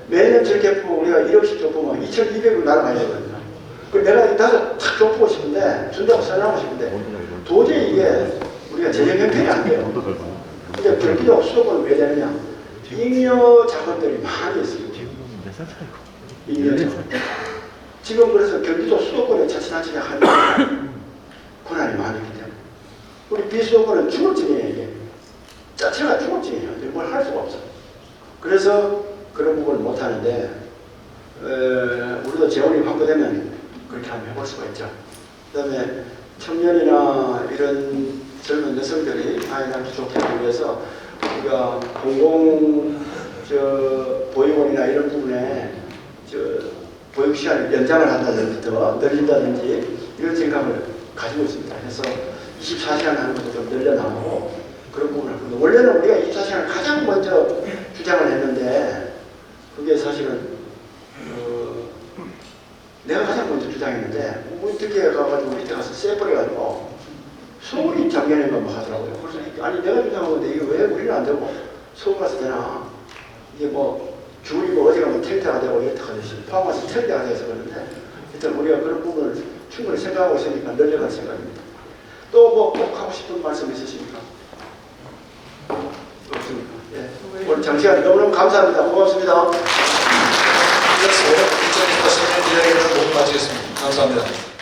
매년 저렇게 보면 우리가 1억씩 줘보면 2,200억 날아가야 되거든요. 그래서 내가 나도 탁 줘보고 싶은데 준다고 써나고 싶은데 도저히 이게 우리가 재정 형편이 안 돼요. 근데 경기도 수도권은 왜 되느냐? 잉여 자금들이 많이 있습니다. 잉여 자금. 지금 그래서 경기도 수도권에 자치단체가 하는 권한이 많기 때문에 우리 비수도권은 주거증이에요. 이게 자체가 주거증이에요. 뭘 할 수가 없어. 그래서 그런 부분을 못 하는데 우리도 재원이 확보되면 그렇게 한번 해볼 수가 있죠. 그 다음에 청년이나 이런 젊은 여성들이 아이들한테 좋게 하기 위해서 우리가 보육원이나 이런 부분에 보육시간을 연장을 한다든지 더 늘린다든지 이런 생각을 가지고 있습니다. 그래서 24시간 하는 것도 좀 늘려나가고 그런 부분을 하고 원래는 우리가 24시간을 가장 먼저 주장을 했는데 그게 사실은 내가 가장 먼저 주장했는데 우리 특히에 가가지고 밑에 가서 쎄버려가지고 서울이 작년에만 뭐 하더라고요. 그래서 아니 내가 주장한 건데 이게 왜 우리는 안 되고 서울 가서 되나 이게 뭐 주이고 어디 가면 텐트가 되고 이렇게 하듯이 포항 가서 텐트가 돼서 그러는데 일단 우리가 그런 부분을 충분히 생각하고 있으니까 늘려갈 생각입니다. 또 뭐 꼭 하고 싶은 말씀 있으십니까? 없습니까? 예. 오늘 장시간 너무너무 감사합니다. 고맙습니다. 이어서 2024 신년 이야기를 모두 마치겠습니다. 감사합니다.